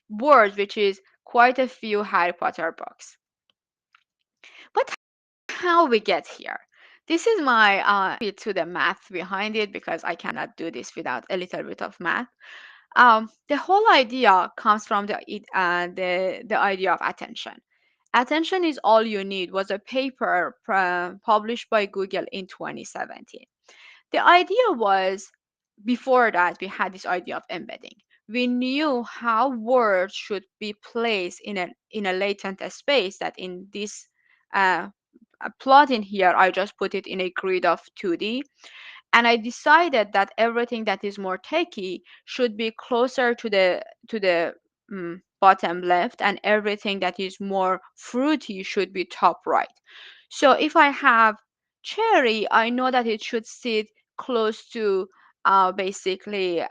Speaker 3: words, which is quite a few Harry Potter books. But how we get here? This is my to the math behind it, because I cannot do this without a little bit of math. The whole idea comes from the idea of attention. Attention is all you need was a paper published by Google in 2017. The idea was, before that, we had this idea of embedding. We knew how words should be placed in a latent space, that in this uh, plot in here, I just put it in a grid of 2D, and I decided that everything that is more techy should be closer to the bottom left, and everything that is more fruity should be top right. So if I have cherry, I know that it should sit close to basically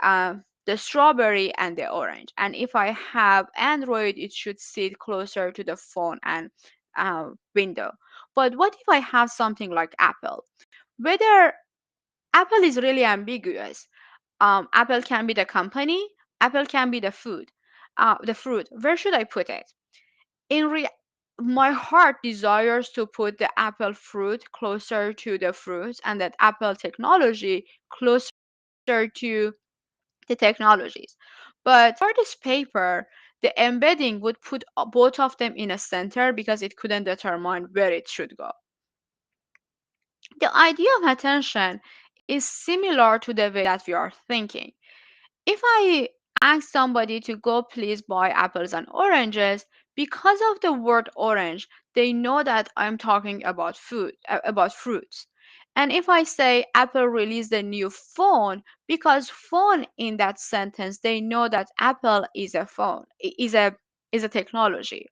Speaker 3: the strawberry and the orange. And if I have Android, it should sit closer to the phone and window. But what if I have something like Apple? Whether Apple is really ambiguous. Apple can be the company, Apple can be the fruit. Where should I put it? In re- my heart desires to put the apple fruit closer to the fruit and that apple technology closer to the technologies. But for this paper, the embedding would put both of them in a center because it couldn't determine where it should go. The idea of attention is similar to the way that we are thinking. If I ask somebody to go please buy apples and oranges, because of the word orange, they know that I'm talking about about fruits. And if I say Apple released a new phone, because phone in that sentence, they know that Apple is a phone, is a technology.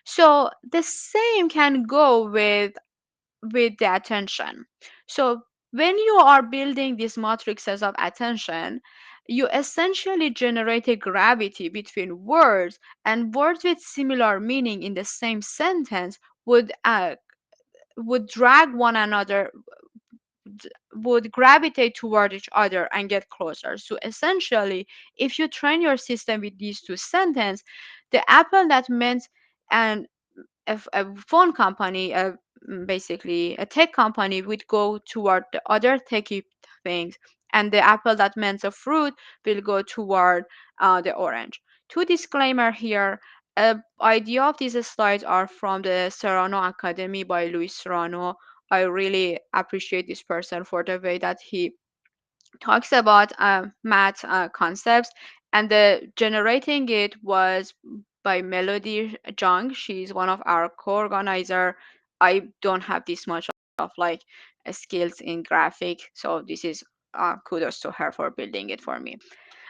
Speaker 3: So the same can go with the attention. So when you are building these matrices of attention, you essentially generate a gravity between words, and words with similar meaning in the same sentence would drag one another, would gravitate toward each other and get closer. So essentially, if you train your system with these two sentences, the apple that meant and a phone company, basically a tech company, would go toward the other techy things, and the apple that meant a fruit will go toward the orange. Two disclaimer here. Idea of these slides are from the Serrano Academy by Luis Serrano. I really appreciate this person for the way that he talks about math concepts, and the generating it was by Melody Jung. She's one of our co-organizer. I don't have this much of like skills in graphic, so this is kudos to her for building it for me.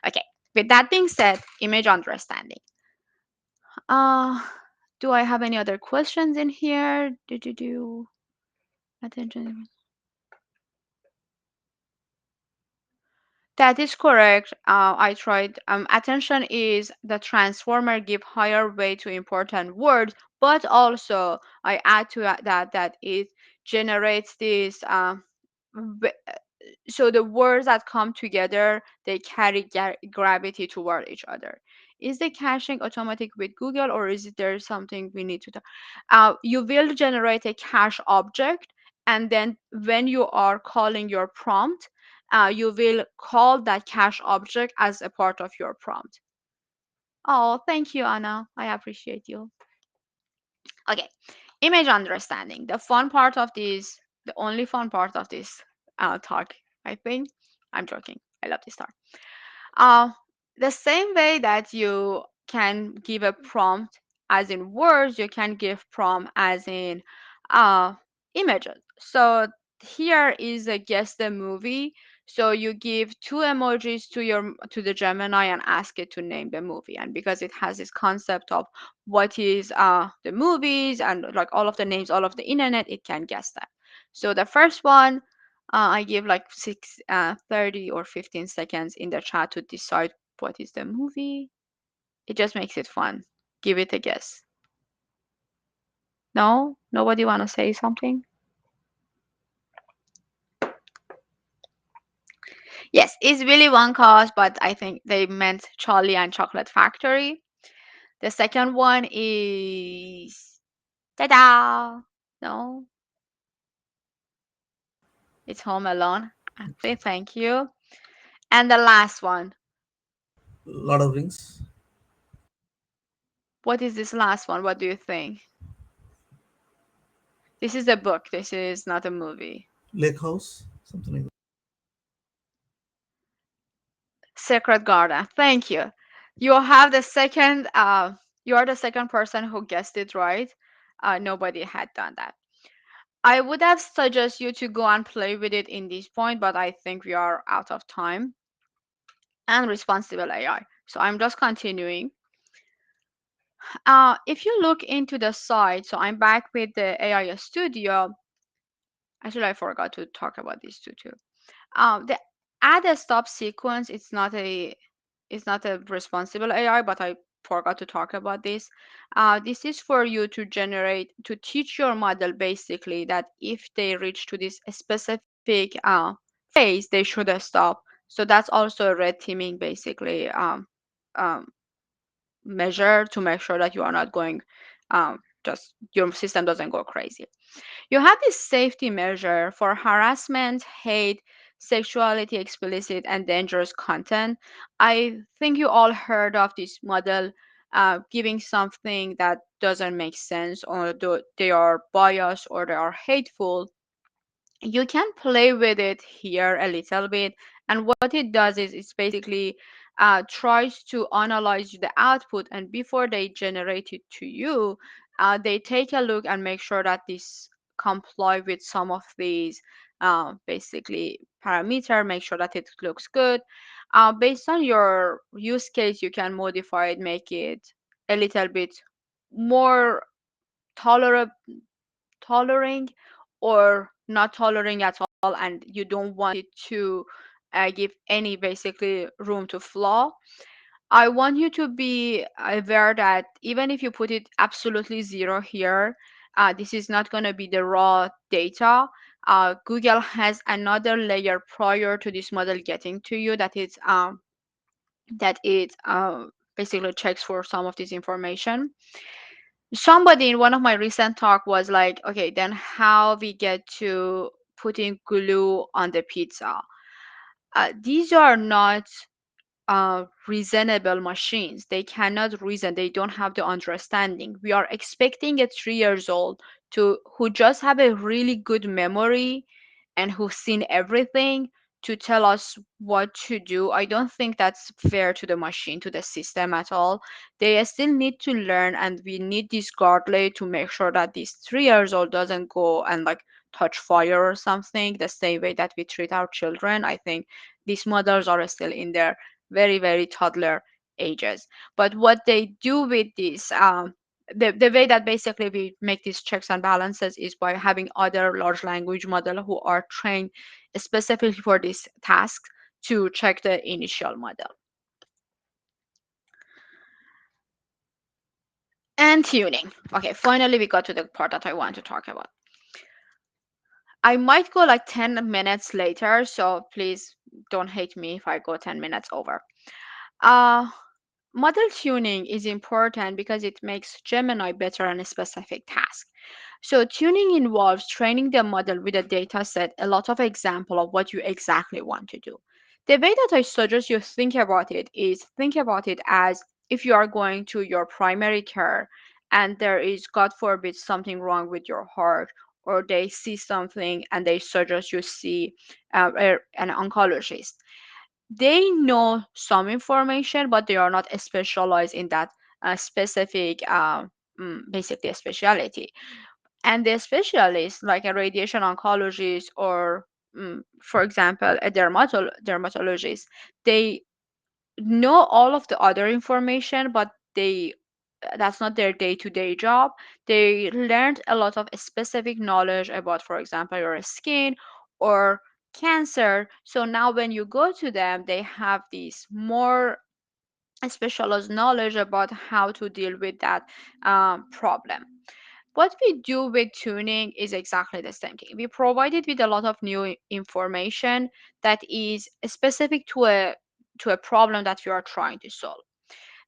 Speaker 3: Okay, with that being said, image understanding. Uh, do I have any other questions in here? Do attention? That is correct. I tried. Attention is the transformer give higher weight to important words, but also I add to that it generates this. So the words that come together, they carry gravity toward each other. Is the caching automatic with Google, or is there something we need to talk? You will generate a cache object, and then when you are calling your prompt, you will call that cache object as a part of your prompt. Oh, thank you, Anna. I appreciate you. Okay, image understanding. The only fun part of this talk, I think. I'm joking. I love this talk. Uh, the same way that you can give a prompt as in words, you can give prompt as in uh, images. So here is a guess the movie. So you give two emojis to the Gemini and ask it to name the movie. And because it has this concept of what is the movies and like all of the names, all of the internet, it can guess that. So the first one, I give like 30 or 15 seconds in the chat to decide what is the movie. It just makes it fun. Give it a guess. No? Nobody want to say something? Yes, it's Willy Wonka's, but I think they meant Charlie and Chocolate Factory. The second one is ta-da! No, it's Home Alone. Okay, thank you. And the last one.
Speaker 5: Lord of Rings,
Speaker 3: What is this last one? What do you think? This is a book. This is not a movie.
Speaker 5: Lake House, something like that.
Speaker 3: Sacred Garden. Thank you. You have the second. You are the second person who guessed it right. Nobody had done that. I would have suggested you to go and play with it in this point, but I think we are out of time. And responsible AI. So I'm just continuing. If you look into the site, so I'm back with the AI Studio. Actually, I forgot to talk about these two too. The add a stop sequence, it's not a responsible AI, but I forgot to talk about this. This is for you to teach your model basically that if they reach to this specific phase, they should stop. So that's also red teaming basically. um, measure to make sure that you are not going, just your system doesn't go crazy. You have this safety measure for harassment, hate, sexuality, explicit, and dangerous content. I think you all heard of this model giving something that doesn't make sense, or they are biased or they are hateful. You can play with it here a little bit, and what it does is it's basically tries to analyze the output, and before they generate it to you, they take a look and make sure that this comply with some of these basically parameter, make sure that it looks good. Based on your use case, you can modify it, make it a little bit more tolerable, tolerating, or not tolerating at all, and you don't want it to give any basically room to flaw. I want you to be aware that even if you put it absolutely zero here, this is not going to be the raw data. Google has another layer prior to this model getting to you, that it basically checks for some of this information. Somebody in one of my recent talk was like, okay, then how we get to putting glue on the pizza? These are not reasonable machines. They cannot reason. They don't have the understanding. We are expecting a 3 years old to who just have a really good memory and who's seen everything to tell us what to do. I don't think that's fair to the machine, to the system at all. They still need to learn, and we need this guardrail to make sure that this 3 years old doesn't go and like touch fire or something the same way that we treat our children. I think these models are still in their very, very toddler ages. But what they do with this, the way that basically we make these checks and balances is by having other large language model who are trained specifically for this task to check the initial model. And tuning. Okay, finally we got to the part that I want to talk about. I might go like 10 minutes later, so please don't hate me if I go 10 minutes over. Uh, Model tuning is important because it makes Gemini better on a specific task. So tuning involves training the model with a data set, a lot of example of what you exactly want to do. The way that I suggest you think about it is think about it as if you are going to your primary care and there is, God forbid, something wrong with your heart, or they see something and they suggest you see an oncologist. They know some information, but they are not specialized in that specific, basically a specialty. And the specialists, like a radiation oncologist or, for example, a dermatologist, they know all of the other information, but they that's not their day-to-day job. They learned a lot of specific knowledge about, for example, your skin or cancer. So now when you go to them, they have this more specialized knowledge about how to deal with that problem. What we do with tuning is exactly the same thing. We provide it with a lot of new information that is specific to a problem that we are trying to solve.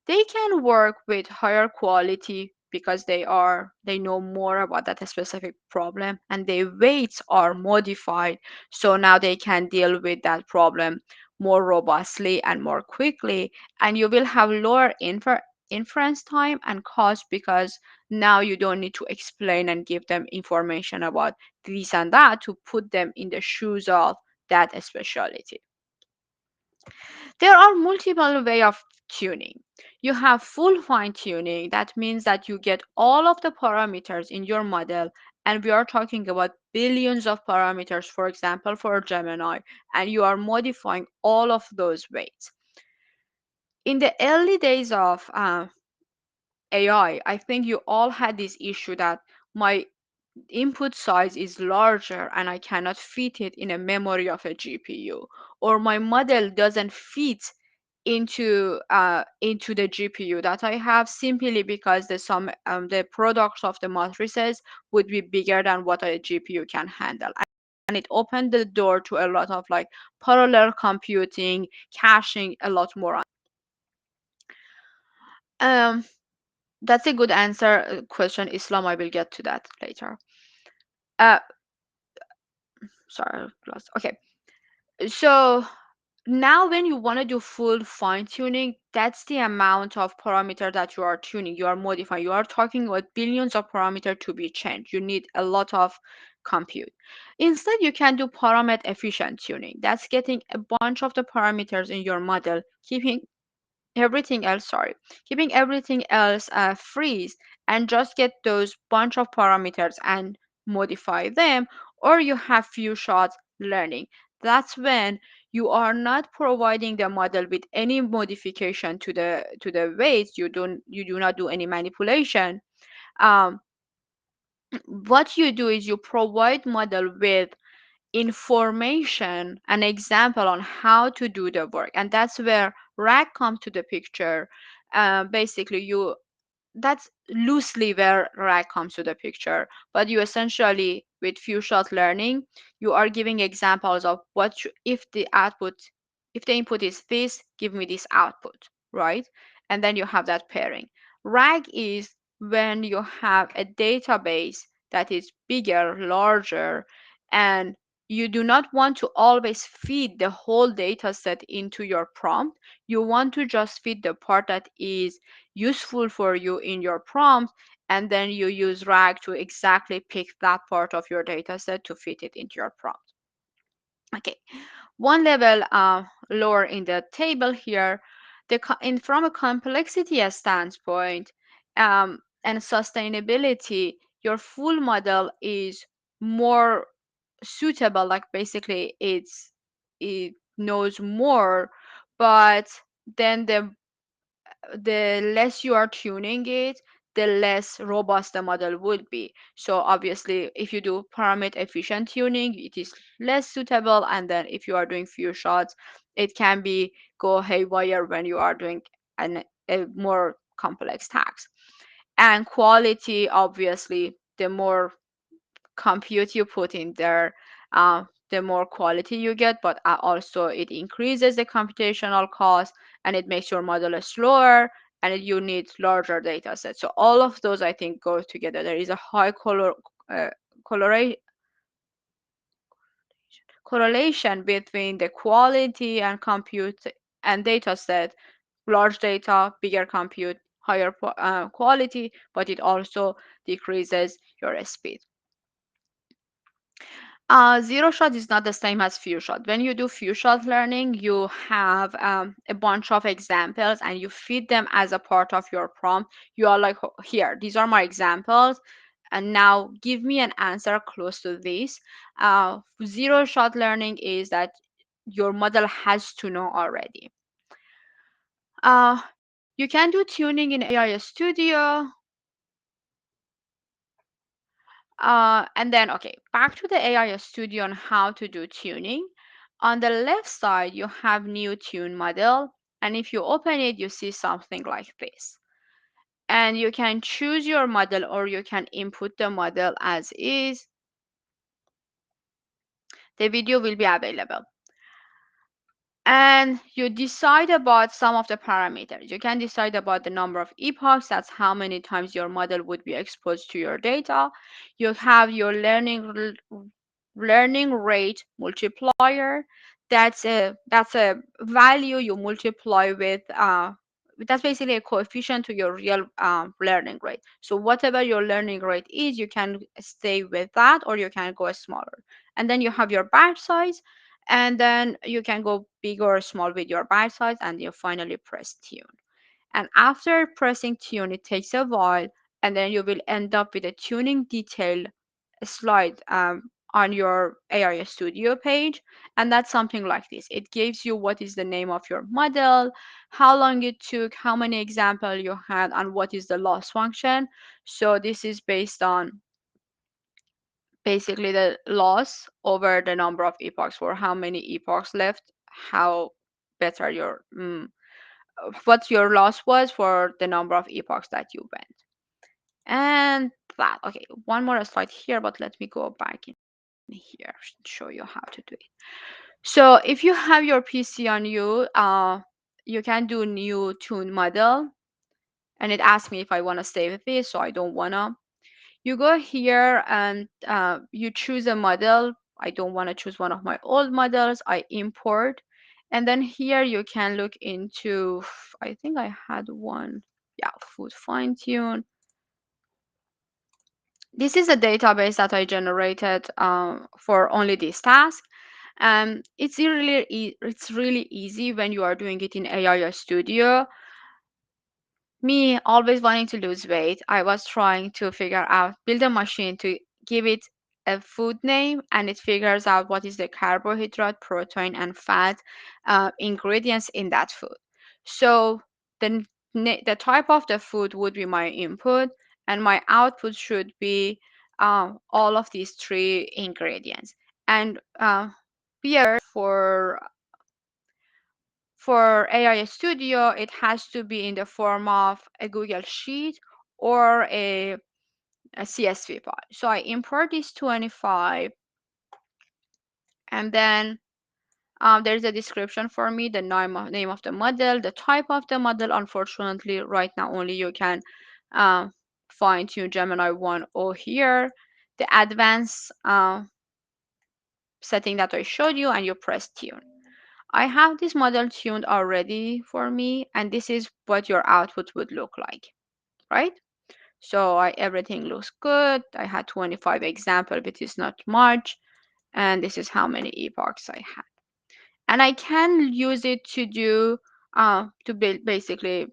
Speaker 3: They can work with higher quality because they know more about that specific problem, and their weights are modified, so now they can deal with that problem more robustly and more quickly, and you will have lower inference time and cost because now you don't need to explain and give them information about this and that to put them in the shoes of that specialty. There are multiple way of tuning. You have full fine tuning. That means that you get all of the parameters in your model, and we are talking about billions of parameters, for example, for Gemini, and you are modifying all of those weights. In the early days of AI, I think you all had this issue that my input size is larger and I cannot fit it in a memory of a GPU, or my model doesn't fit into the GPU that I have, simply because the products of the matrices would be bigger than what a GPU can handle. And it opened the door to a lot of like parallel computing, caching, a lot more. Um, that's a good answer. Question, Islam. I will get to that later. Uh, sorry, lost. Okay. So now when you want to do full fine tuning, that's the amount of parameter that you are tuning, you are modifying. You are talking about billions of parameter to be changed. You need a lot of compute. Instead, you can do parameter efficient tuning. That's getting a bunch of the parameters in your model, keeping everything else freeze, and just get those bunch of parameters and modify them. Or you have few shots learning. That's when you are not providing the model with any modification to the weights. You do not do any manipulation. um, what you do is you provide model with information, an example on how to do the work, and that's where RAG comes to the picture. Basically, that's loosely where RAG comes to the picture, but you essentially, with few shot learning, you are giving examples of if the input is this, give me this output, right? And then you have that pairing. RAG is when you have a database that is bigger, larger, and you do not want to always feed the whole data set into your prompt. You want to just feed the part that is useful for you in your prompt, and then you use RAG to exactly pick that part of your data set to fit it into your prompt. Okay, one level lower in the table here, from a complexity standpoint and sustainability, your full model is more suitable. Like basically, it knows more, but then the less you are tuning it, the less robust the model would be. So obviously, if you do parameter efficient tuning, it is less suitable. And then if you are doing few shots, it can be go haywire when you are doing a more complex task. And quality, obviously, the more compute you put in there, the more quality you get, but also it increases the computational cost, and it makes your model slower, and you need larger data sets. So all of those, I think, go together. There is a high uh, colora- correlation between the quality and compute and data set. Large data, bigger compute, higher quality, but it also decreases your speed. Zero shot is not the same as few shot. When you do few shot learning, you have a bunch of examples and you feed them as a part of your prompt. You are like, here, these are my examples, and now give me an answer close to this. Zero shot learning is that your model has to know already. You can do tuning in AI Studio. And then, okay, back to the AI Studio on how to do tuning. On the left side, you have new tune model. And if you open it, you see something like this. And you can choose your model, or you can input the model as is. The video will be available. And you decide about some of the parameters. You can decide about the number of epochs, that's how many times your model would be exposed to your data. You have your learning rate multiplier. That's a value you multiply with. That's basically a coefficient to your real learning rate. So whatever your learning rate is, you can stay with that, or you can go smaller. And then you have your batch size, and then you can go big or small with your batch size, and you finally press tune. And after pressing tune, it takes a while, and then you will end up with a tuning detail slide on your AI Studio page. And that's something like this. It gives you what is the name of your model, how long it took, how many examples you had, and what is the loss function. So this is based on basically the loss over the number of epochs, for how many epochs left, how better what your loss was for the number of epochs that you went. And that, okay, one more slide here, but let me go back in here and show you how to do it. So if you have your PC on you, you can do new tune model. and it asks me if I want to stay with this, so I don't want to. You go here and you choose a model. I don't want to choose one of my old models. I import. And then here you can look into, I think I had one. Yeah, food fine tune. This is a database that I generated for only this task. It's really easy when you are doing it in AI Studio. Me always wanting to lose weight, I was trying to figure out, build a machine to give it a food name, and it figures out what is the carbohydrate, protein, and fat ingredients in that food. So the type of the food would be my input, and my output should be all of these three ingredients. And here for AI Studio, it has to be in the form of a Google Sheet or a CSV file. So I import this 25, and then there's a description for me, the name of the model, the type of the model. Unfortunately, right now only you can fine tune Gemini 1.0 here. The advanced setting that I showed you, and you press tune. I have this model tuned already for me, and this is what your output would look like, right? So everything looks good. I had 25 example, which is not much, and this is how many epochs I had. And I can use it to do to build basically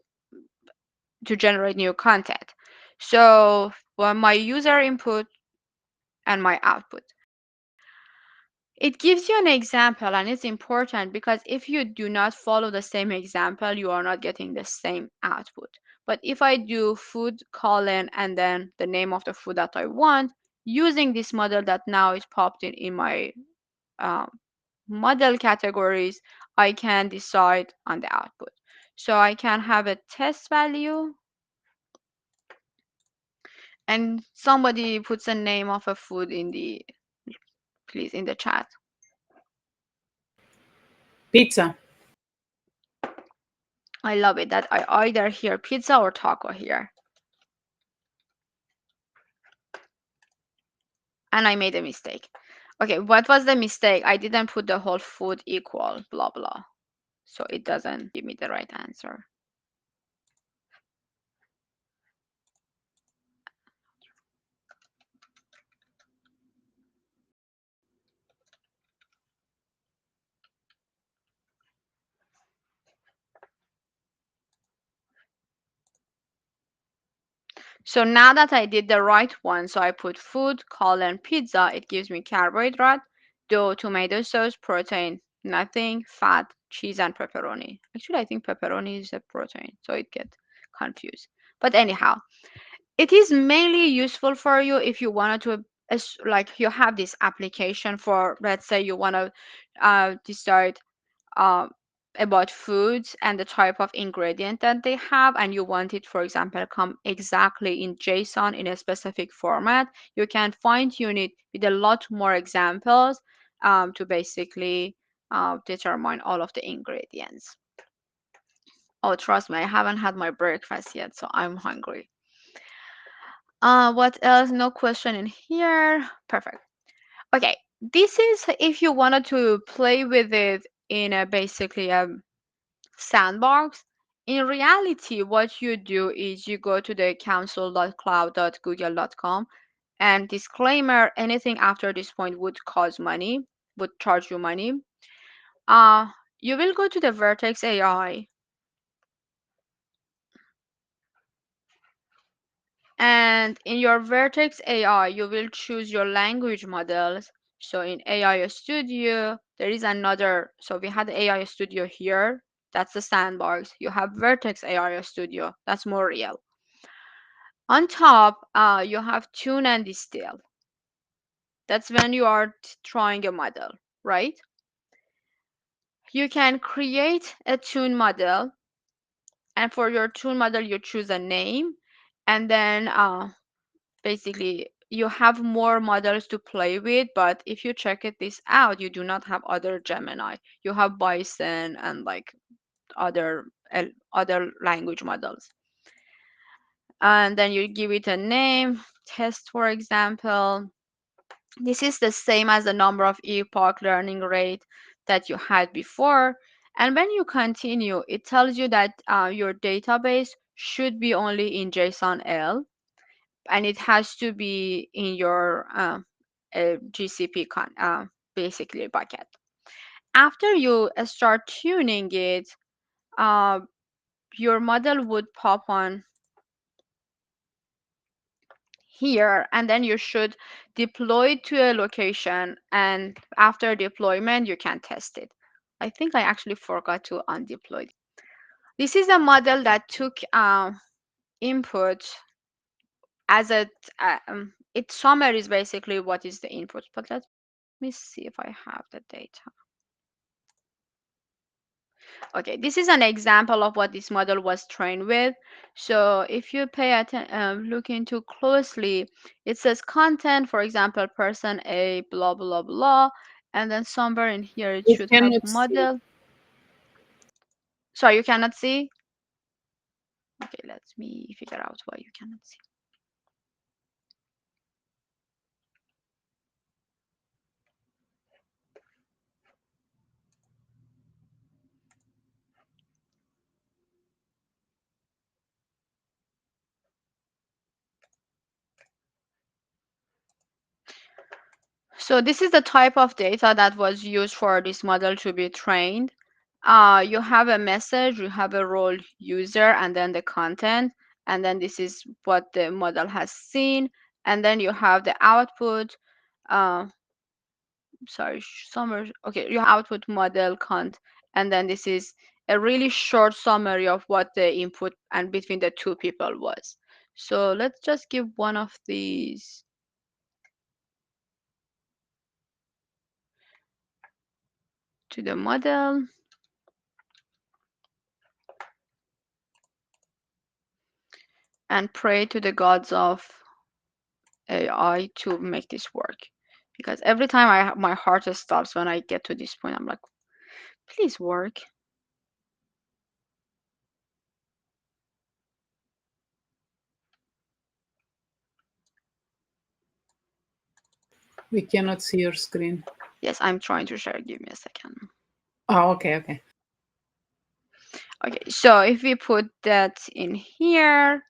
Speaker 3: to generate new content. So my user input and my output. It gives you an example, and it's important because if you do not follow the same example, you are not getting the same output. But if I do food colon and then the name of the food that I want, using this model that now is popped in my uh, model categories, I can decide on the output. So I can have a test value, and somebody puts a name of a food in the, please, in the chat.
Speaker 1: Pizza.
Speaker 3: I love it that I either hear pizza or taco here. And I made a mistake. Okay, what was the mistake? I didn't put the whole food equal, blah, blah. So it doesn't give me the right answer. So now that I did the right one, so I put food, colon, pizza, it gives me carbohydrate, dough, tomato sauce, protein, nothing, fat, cheese, and pepperoni. Actually, I think pepperoni is a protein, so it gets confused. But anyhow, it is mainly useful for you if you wanted to, like you have this application for, let's say you want to decide uh, about foods and the type of ingredient that they have, and you want it, for example, come exactly in JSON in a specific format, you can fine tune it with a lot more examples to basically determine all of the ingredients. Oh, trust me, I haven't had my breakfast yet, so I'm hungry. What else? No question in here. Perfect. Okay, this is if you wanted to play with it in a basically a sandbox. In reality, what you do is you go to the council.cloud.google.com, and disclaimer, anything after this point would cost money, would charge you money. Uh, you will go to the Vertex AI, and in your Vertex AI, you will choose your language models. So in AI Studio, there is another. So we had AI Studio here. That's the sandbox. You have Vertex AI Studio. That's more real. On top, you have tune and distill. That's when you are trying a model, right? You can create a tune model, and for your tune model, you choose a name, and then basically you have more models to play with. But if you check this out, you do not have other Gemini. You have Bison and like other other language models. and then you give it a name, test for example. This is the same as the number of epoch learning rate that you had before. And when you continue, it tells you that your database should be only in JSON-L, and it has to be in your GCP basically bucket. After you start tuning it, uh, your model would pop on here, and then you should deploy it to a location, and after deployment you can test it. I think I actually forgot to undeploy it. This is a model that took input as a it summarizes basically what is the input, but let me see if I have the data. Okay, this is an example of what this model was trained with. So if you pay attention, look into closely, it says content, for example, person A, blah, blah, blah. And then somewhere in here, it
Speaker 1: We
Speaker 3: should have
Speaker 1: cannot see.
Speaker 3: model. Sorry, you cannot see? Okay, let me figure out why you cannot see. So this is the type of data that was used for this model to be trained. You have a message, you have a role user, and then the content, and then this is what the model has seen, and then you have the output. Uh, sorry, summary. Okay, you have output model count, and then this is a really short summary of what the input and between the two people was. So let's just give one of these to the model and pray to the gods of AI to make this work. Because every time my heart stops when I get to this point, I'm like, please work.
Speaker 1: We cannot see your screen.
Speaker 3: Yes, I'm trying to share. Give me a second.
Speaker 1: Oh, okay, okay.
Speaker 3: Okay, so if we put that in here,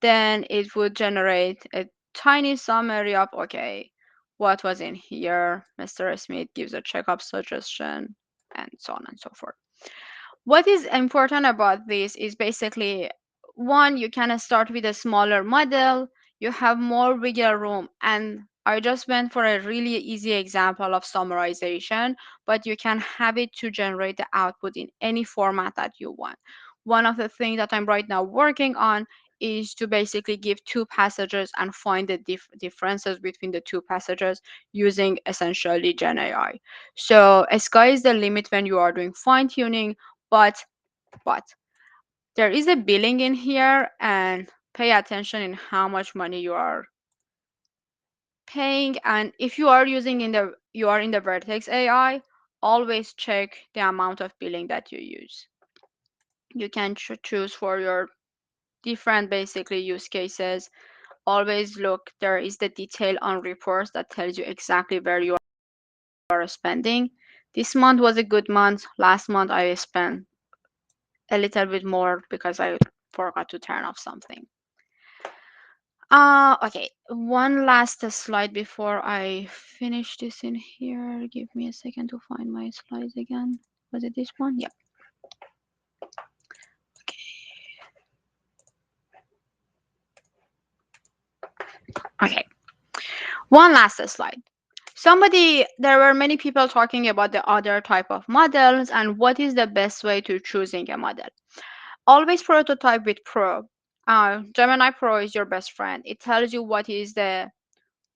Speaker 3: then it would generate a tiny summary of, okay, what was in here. Mr. Smith gives a checkup suggestion, and so on and so forth. What is important about this is basically one, you can start with a smaller model, you have more wiggle room, and I just went for a really easy example of summarization, but you can have it to generate the output in any format that you want. One of the things that I'm right now working on is to basically give two passages and find the differences between the two passages using essentially GenAI. So sky is the limit when you are doing fine tuning, but there is a billing in here, and pay attention in how much money you are paying. And if you are in the Vertex AI, always check the amount of billing that you use. You can choose for your different basically use cases. Always look, there is the detail on reports that tells you exactly where you are spending. This month was a good month. Last month I spent a little bit more because I forgot to turn off something. Okay, one last slide before I finish this in here. Give me a second to find my slides again. Was it this one? Yeah. Okay. One last slide. There were many people talking about the other type of models and what is the best way to choosing a model. Always prototype with Pro. Gemini Pro is your best friend. It tells you what is the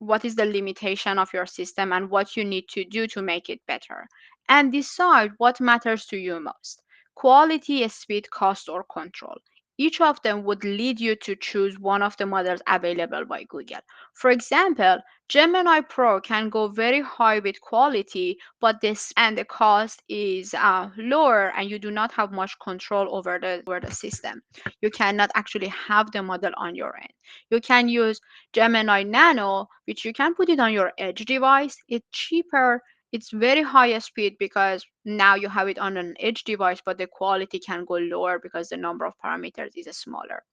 Speaker 3: limitation of your system and what you need to do to make it better, and decide what matters to you most: quality, speed, cost, or control. Each of them would lead you to choose one of the models available by Google. For example, Gemini Pro can go very high with quality, but this and the cost is lower, and you do not have much control over the system. You cannot actually have the model on your end. You can use Gemini Nano, which you can put it on your edge device. It's cheaper. It's very high speed because now you have it on an edge device, but the quality can go lower because the number of parameters is smaller.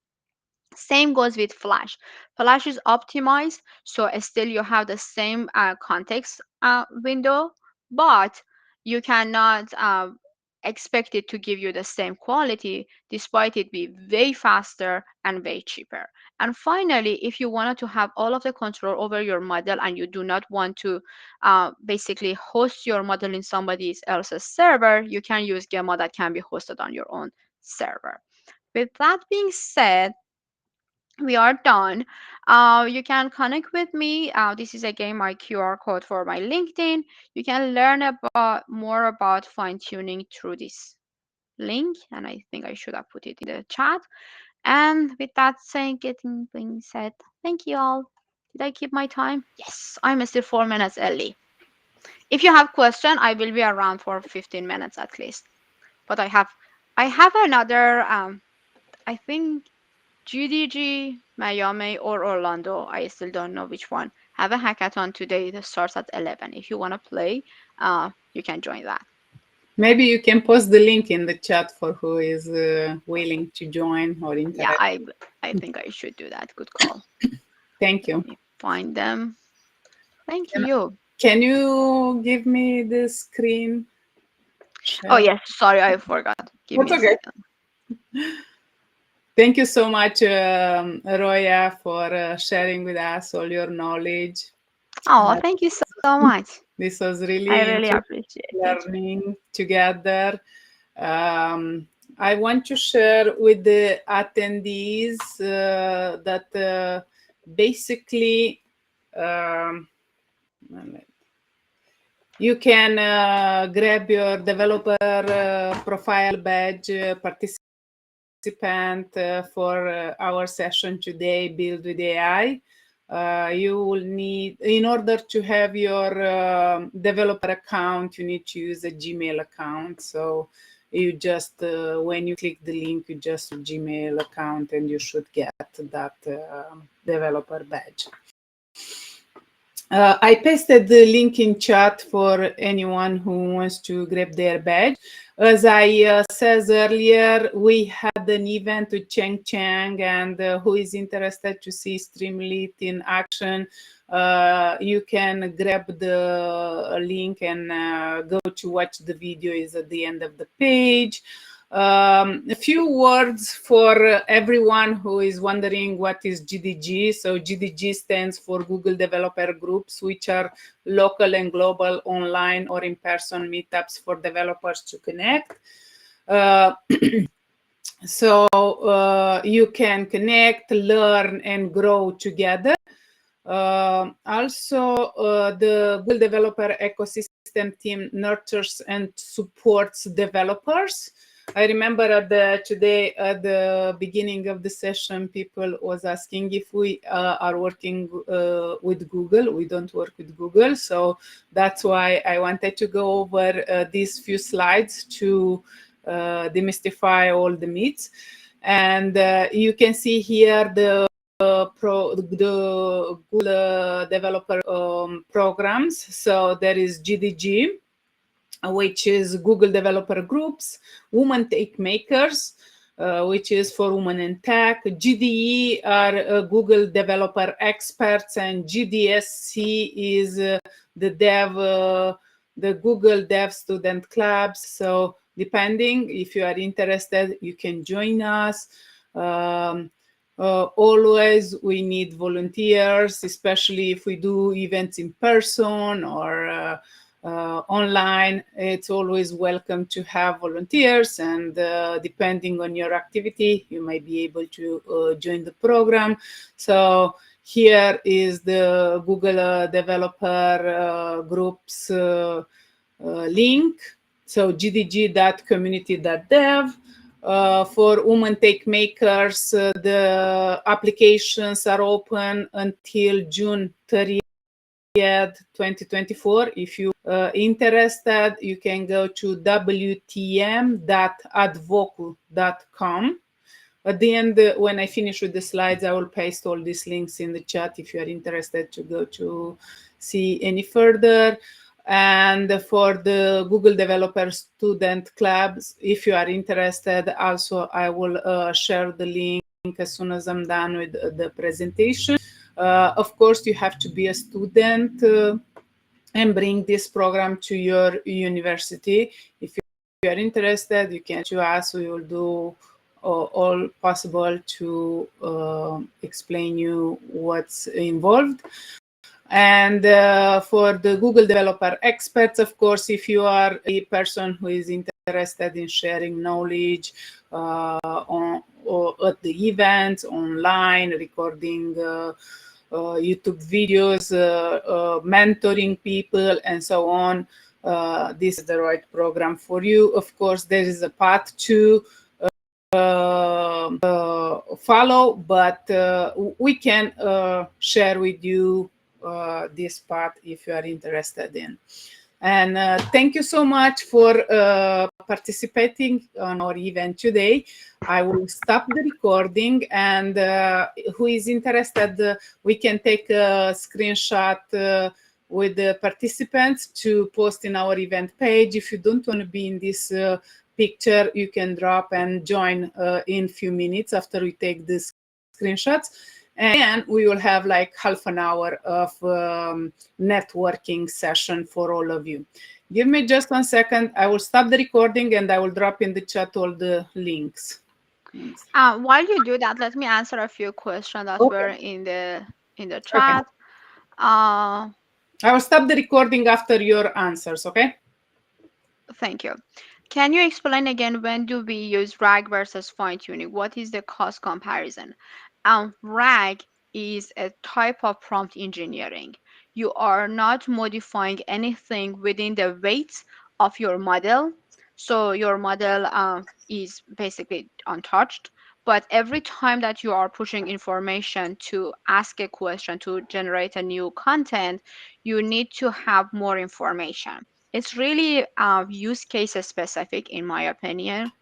Speaker 3: Same goes with Flash. Flash is optimized, so still you have the same context window, but you cannot expect it to give you the same quality despite it be way faster and way cheaper. And finally, if you wanted to have all of the control over your model and you do not want to basically host your model in somebody else's server, you can use Gemma that can be hosted on your own server. With that being said, we are done. You can connect with me. This is again my QR code for my LinkedIn. You can learn about more about fine tuning through this link, and I think I should have put it in the chat. And with that being said, thank you all. Did I keep my time? Yes, I'm still 4 minutes early. If you have question, I will be around for 15 minutes at least. But I have another I think GDG, Miami, or Orlando. I still don't know which one. Have a hackathon today that starts at 11. If you want to play, you can join that.
Speaker 1: Maybe you can post the link in the chat for who is willing to join or interact.
Speaker 3: Yeah, I think I should do that. Good call.
Speaker 1: Thank you.
Speaker 3: Let me find them. Thank you.
Speaker 1: Can you give me the screen share?
Speaker 3: Oh, yes. Sorry, I forgot. Give me a second.
Speaker 1: Thank you so much, Roya, for sharing with us all your knowledge.
Speaker 3: Oh, thank you so much.
Speaker 1: This was really
Speaker 3: I really appreciate
Speaker 1: learning together. I want to share with the attendees that basically you can grab your developer profile badge participant for our session today, Build with AI. You will need, in order to have your developer account, you need to use a Gmail account. So you just, when you click the link, you just Gmail account and you should get that developer badge. I pasted the link in chat for anyone who wants to grab their badge. As I said earlier, we had an event with Cheng Cheng, and who is interested to see Streamlit in action, you can grab the link and go to watch the video. Is at the end of the page. A few words for everyone who is wondering what is GDG. So GDG stands for Google Developer Groups, which are local and global online or in-person meetups for developers to connect. So you can connect, learn, and grow together. Also, the Google Developer Ecosystem team nurtures and supports developers. I remember today at the beginning of the session, people was asking if we are working with Google. We don't work with Google, so that's why I wanted to go over these few slides to demystify all the myths. And you can see here the Google developer programs. So there is GDG, which is Google Developer Groups, Women Tech Makers, which is for women in tech. GDE are Google Developer Experts, and GDSC is the Google Dev Student Clubs. So depending, if you are interested, you can join us. Always we need volunteers, especially if we do events in person or online. It's always welcome to have volunteers, and depending on your activity, you might be able to join the program. So here is the Google Developer Groups link. So gdg.community.dev. For Women Tech Makers, the applications are open until June 30th. Ed 2024. If you interested, you can go to wtm.advocu.com. At the end, when I finish with the slides, I will paste all these links in the chat if you are interested to go to see any further. And for the Google Developer Student Clubs, if you are interested, also I will share the link as soon as I'm done with the presentation. Of course, you have to be a student and bring this program to your university. If you are interested, you can to us. We will do all possible to explain you what's involved. And for the Google Developer Experts, of course, if you are a person who is interested in sharing knowledge or at the events, online, recording YouTube videos, mentoring people, and so on, this is the right program for you. Of course, there is a path to follow, but we can share with you this part if you are interested in. And thank you so much for participating on our event today. I will stop the recording, and who is interested, we can take a screenshot with the participants to post in our event page. If you don't want to be in this picture, you can drop and join in a few minutes after we take the screenshots. And we will have like half an hour of networking session for all of you. Give me just 1 second. I will stop the recording and I will drop in the chat all the links.
Speaker 3: While you do that, let me answer a few questions that were in the chat.
Speaker 1: I will stop the recording after your answers, okay?
Speaker 3: Thank you. Can you explain again, when do we use RAG versus fine tuning? What is the cost comparison? RAG is a type of prompt engineering. You are not modifying anything within the weights of your model. So your model is basically untouched. But every time that you are pushing information to ask a question, to generate a new content, you need to have more information. It's really use case specific, in my opinion.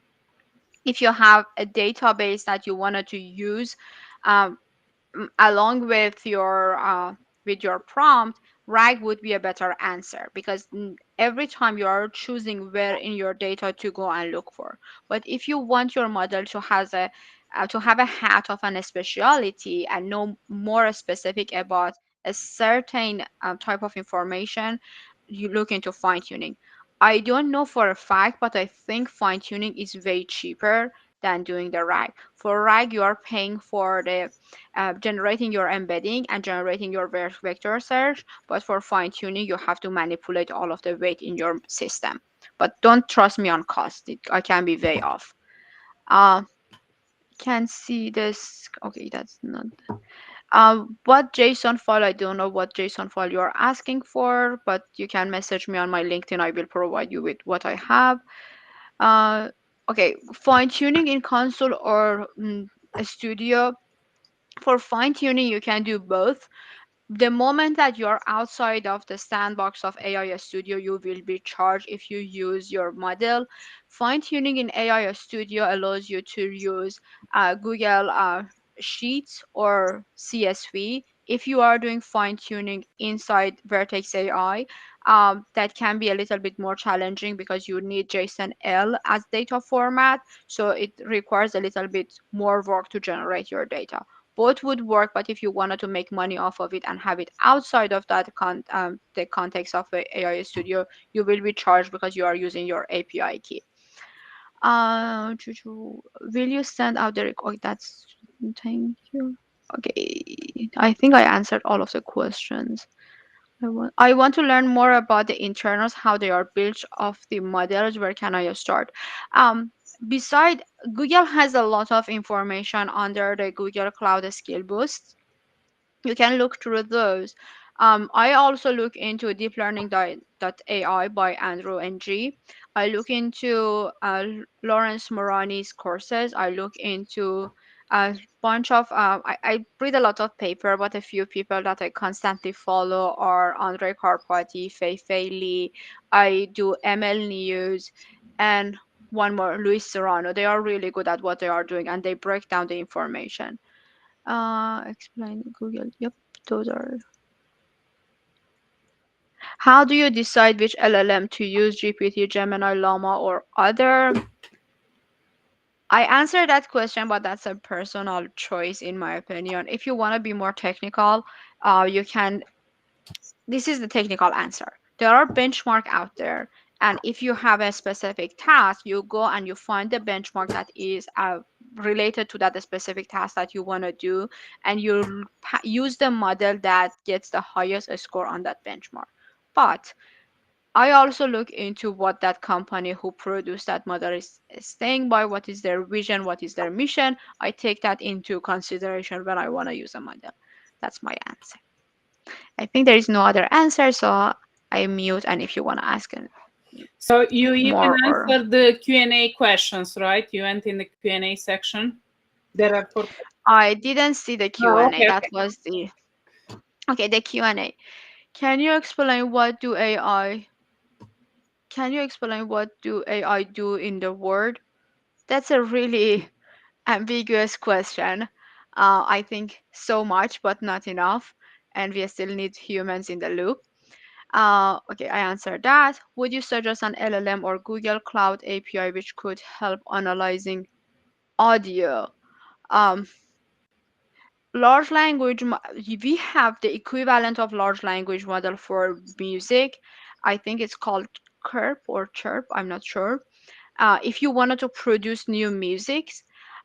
Speaker 3: If you have a database that you wanted to use um, along with your prompt, RAG would be a better answer, because every time you are choosing where in your data to go and look for. But if you want your model to have a hat of an speciality and know more specific about a certain type of information, you look into fine tuning. I don't know for a fact, but I think fine tuning is way cheaper than doing the RAG. For RAG, you are paying for the generating your embedding and generating your vector search, but for fine tuning, you have to manipulate all of the weight in your system. But don't trust me on cost. I can be way off. Can see this. Okay, that's not. What JSON file? I don't know what JSON file you're asking for, but you can message me on my LinkedIn. I will provide you with what I have. Okay, fine tuning in console or a studio. For fine tuning, you can do both. The moment that you're outside of the sandbox of AI Studio, you will be charged if you use your model. Fine tuning in AI Studio allows you to use Google Sheets or CSV. If you are doing fine tuning inside Vertex AI, that can be a little bit more challenging because you need JSON-L as data format. So it requires a little bit more work to generate your data. Both would work, but if you wanted to make money off of it and have it outside of that the context of the AI Studio, you will be charged because you are using your API key. Will you send out the record? That's thank you. Okay, I think I answered all of the questions. I want to learn more about the internals, how they are built of the models. Where can I start? Beside, Google has a lot of information under the Google Cloud Skill Boost. You can look through those. I also look into deep learning.ai by Andrew Ng. I look into Lawrence Morani's courses. I look into a bunch of I read a lot of paper, but a few people that I constantly follow are Andre Karpati, Fei Li. I do ML News, and one more, Luis Serrano. They are really good at what they are doing, and they break down the information. Explain Google. Yep, those are. How do you decide which LLM to use, GPT, Gemini, Llama, or other? I answered that question, but that's a personal choice in my opinion. If you want to be more technical, you can. This is the technical answer. There are benchmark out there, and if you have a specific task, you go and you find the benchmark that is related to that specific task that you want to do, and you use the model that gets the highest score on that benchmark. But I also look into what that company who produced that model is staying by, what is their vision, what is their mission. I take that into consideration when I want to use a model. That's my answer. I think there is no other answer, so I mute. And if you want to ask
Speaker 1: So you even
Speaker 3: more, or
Speaker 1: answered the Q&A questions, right? You went in the Q&A section. There are four.
Speaker 3: I didn't see the
Speaker 1: Oh,
Speaker 3: Q&A.
Speaker 1: okay,
Speaker 3: That
Speaker 1: okay.
Speaker 3: was the okay. The Q&A. Can you explain what do AI? Can you explain what do AI do in the world? That's a really ambiguous question. I think so much, but not enough, and we still need humans in the loop. Okay, I answered that. Would you suggest an LLM or Google Cloud API which could help analyzing audio? Um, large language, we have the equivalent of large language model for music. I think it's called Chirp or Chirp. I'm not sure. If you wanted to produce new musics.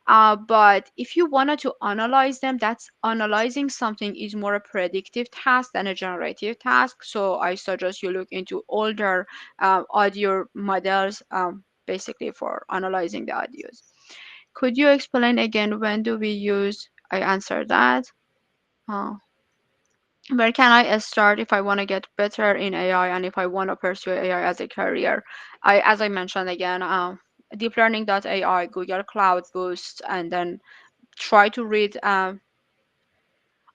Speaker 3: But if you wanted to analyze them, that's analyzing something is more a predictive task than a generative task. So I suggest you look into older audio models, basically for analyzing the audios. Could you explain again when do we use? I answered that. Uh, where can I start if I want to get better in AI and if I want to pursue AI as a career? As I mentioned again, deeplearning.ai, Google Cloud Boost, and then try to read.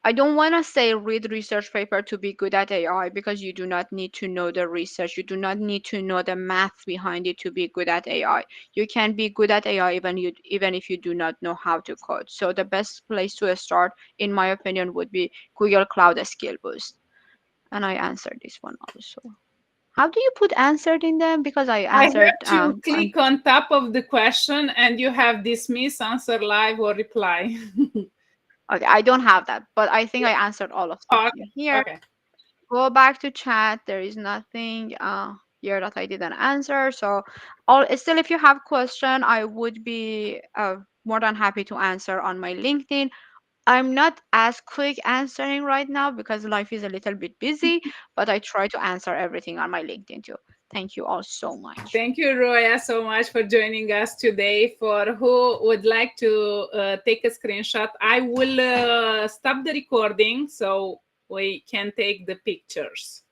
Speaker 3: I don't want to say read research paper to be good at AI because you do not need to know the research. You do not need to know the math behind it to be good at AI. You can be good at AI even if you do not know how to code. So the best place to start, in my opinion, would be Google Cloud Skill Boost. And I answered this one also. How do you put answered in them? Because I
Speaker 1: I
Speaker 3: answered.
Speaker 1: heard you click on top of the question and you have dismiss, answer live, or reply.
Speaker 3: Okay, I don't have that, but I think I answered all of them
Speaker 1: Oh,
Speaker 3: here.
Speaker 1: okay.
Speaker 3: Go back to chat. There is nothing here that I didn't answer. So, all still, if you have question, I would be more than happy to answer on my LinkedIn. I'm not as quick answering right now because life is a little bit busy, but I try to answer everything on my LinkedIn too. Thank you all so much.
Speaker 1: Thank you, Roya, so much for joining us today. For who would like to take a screenshot, I will stop the recording so we can take the pictures.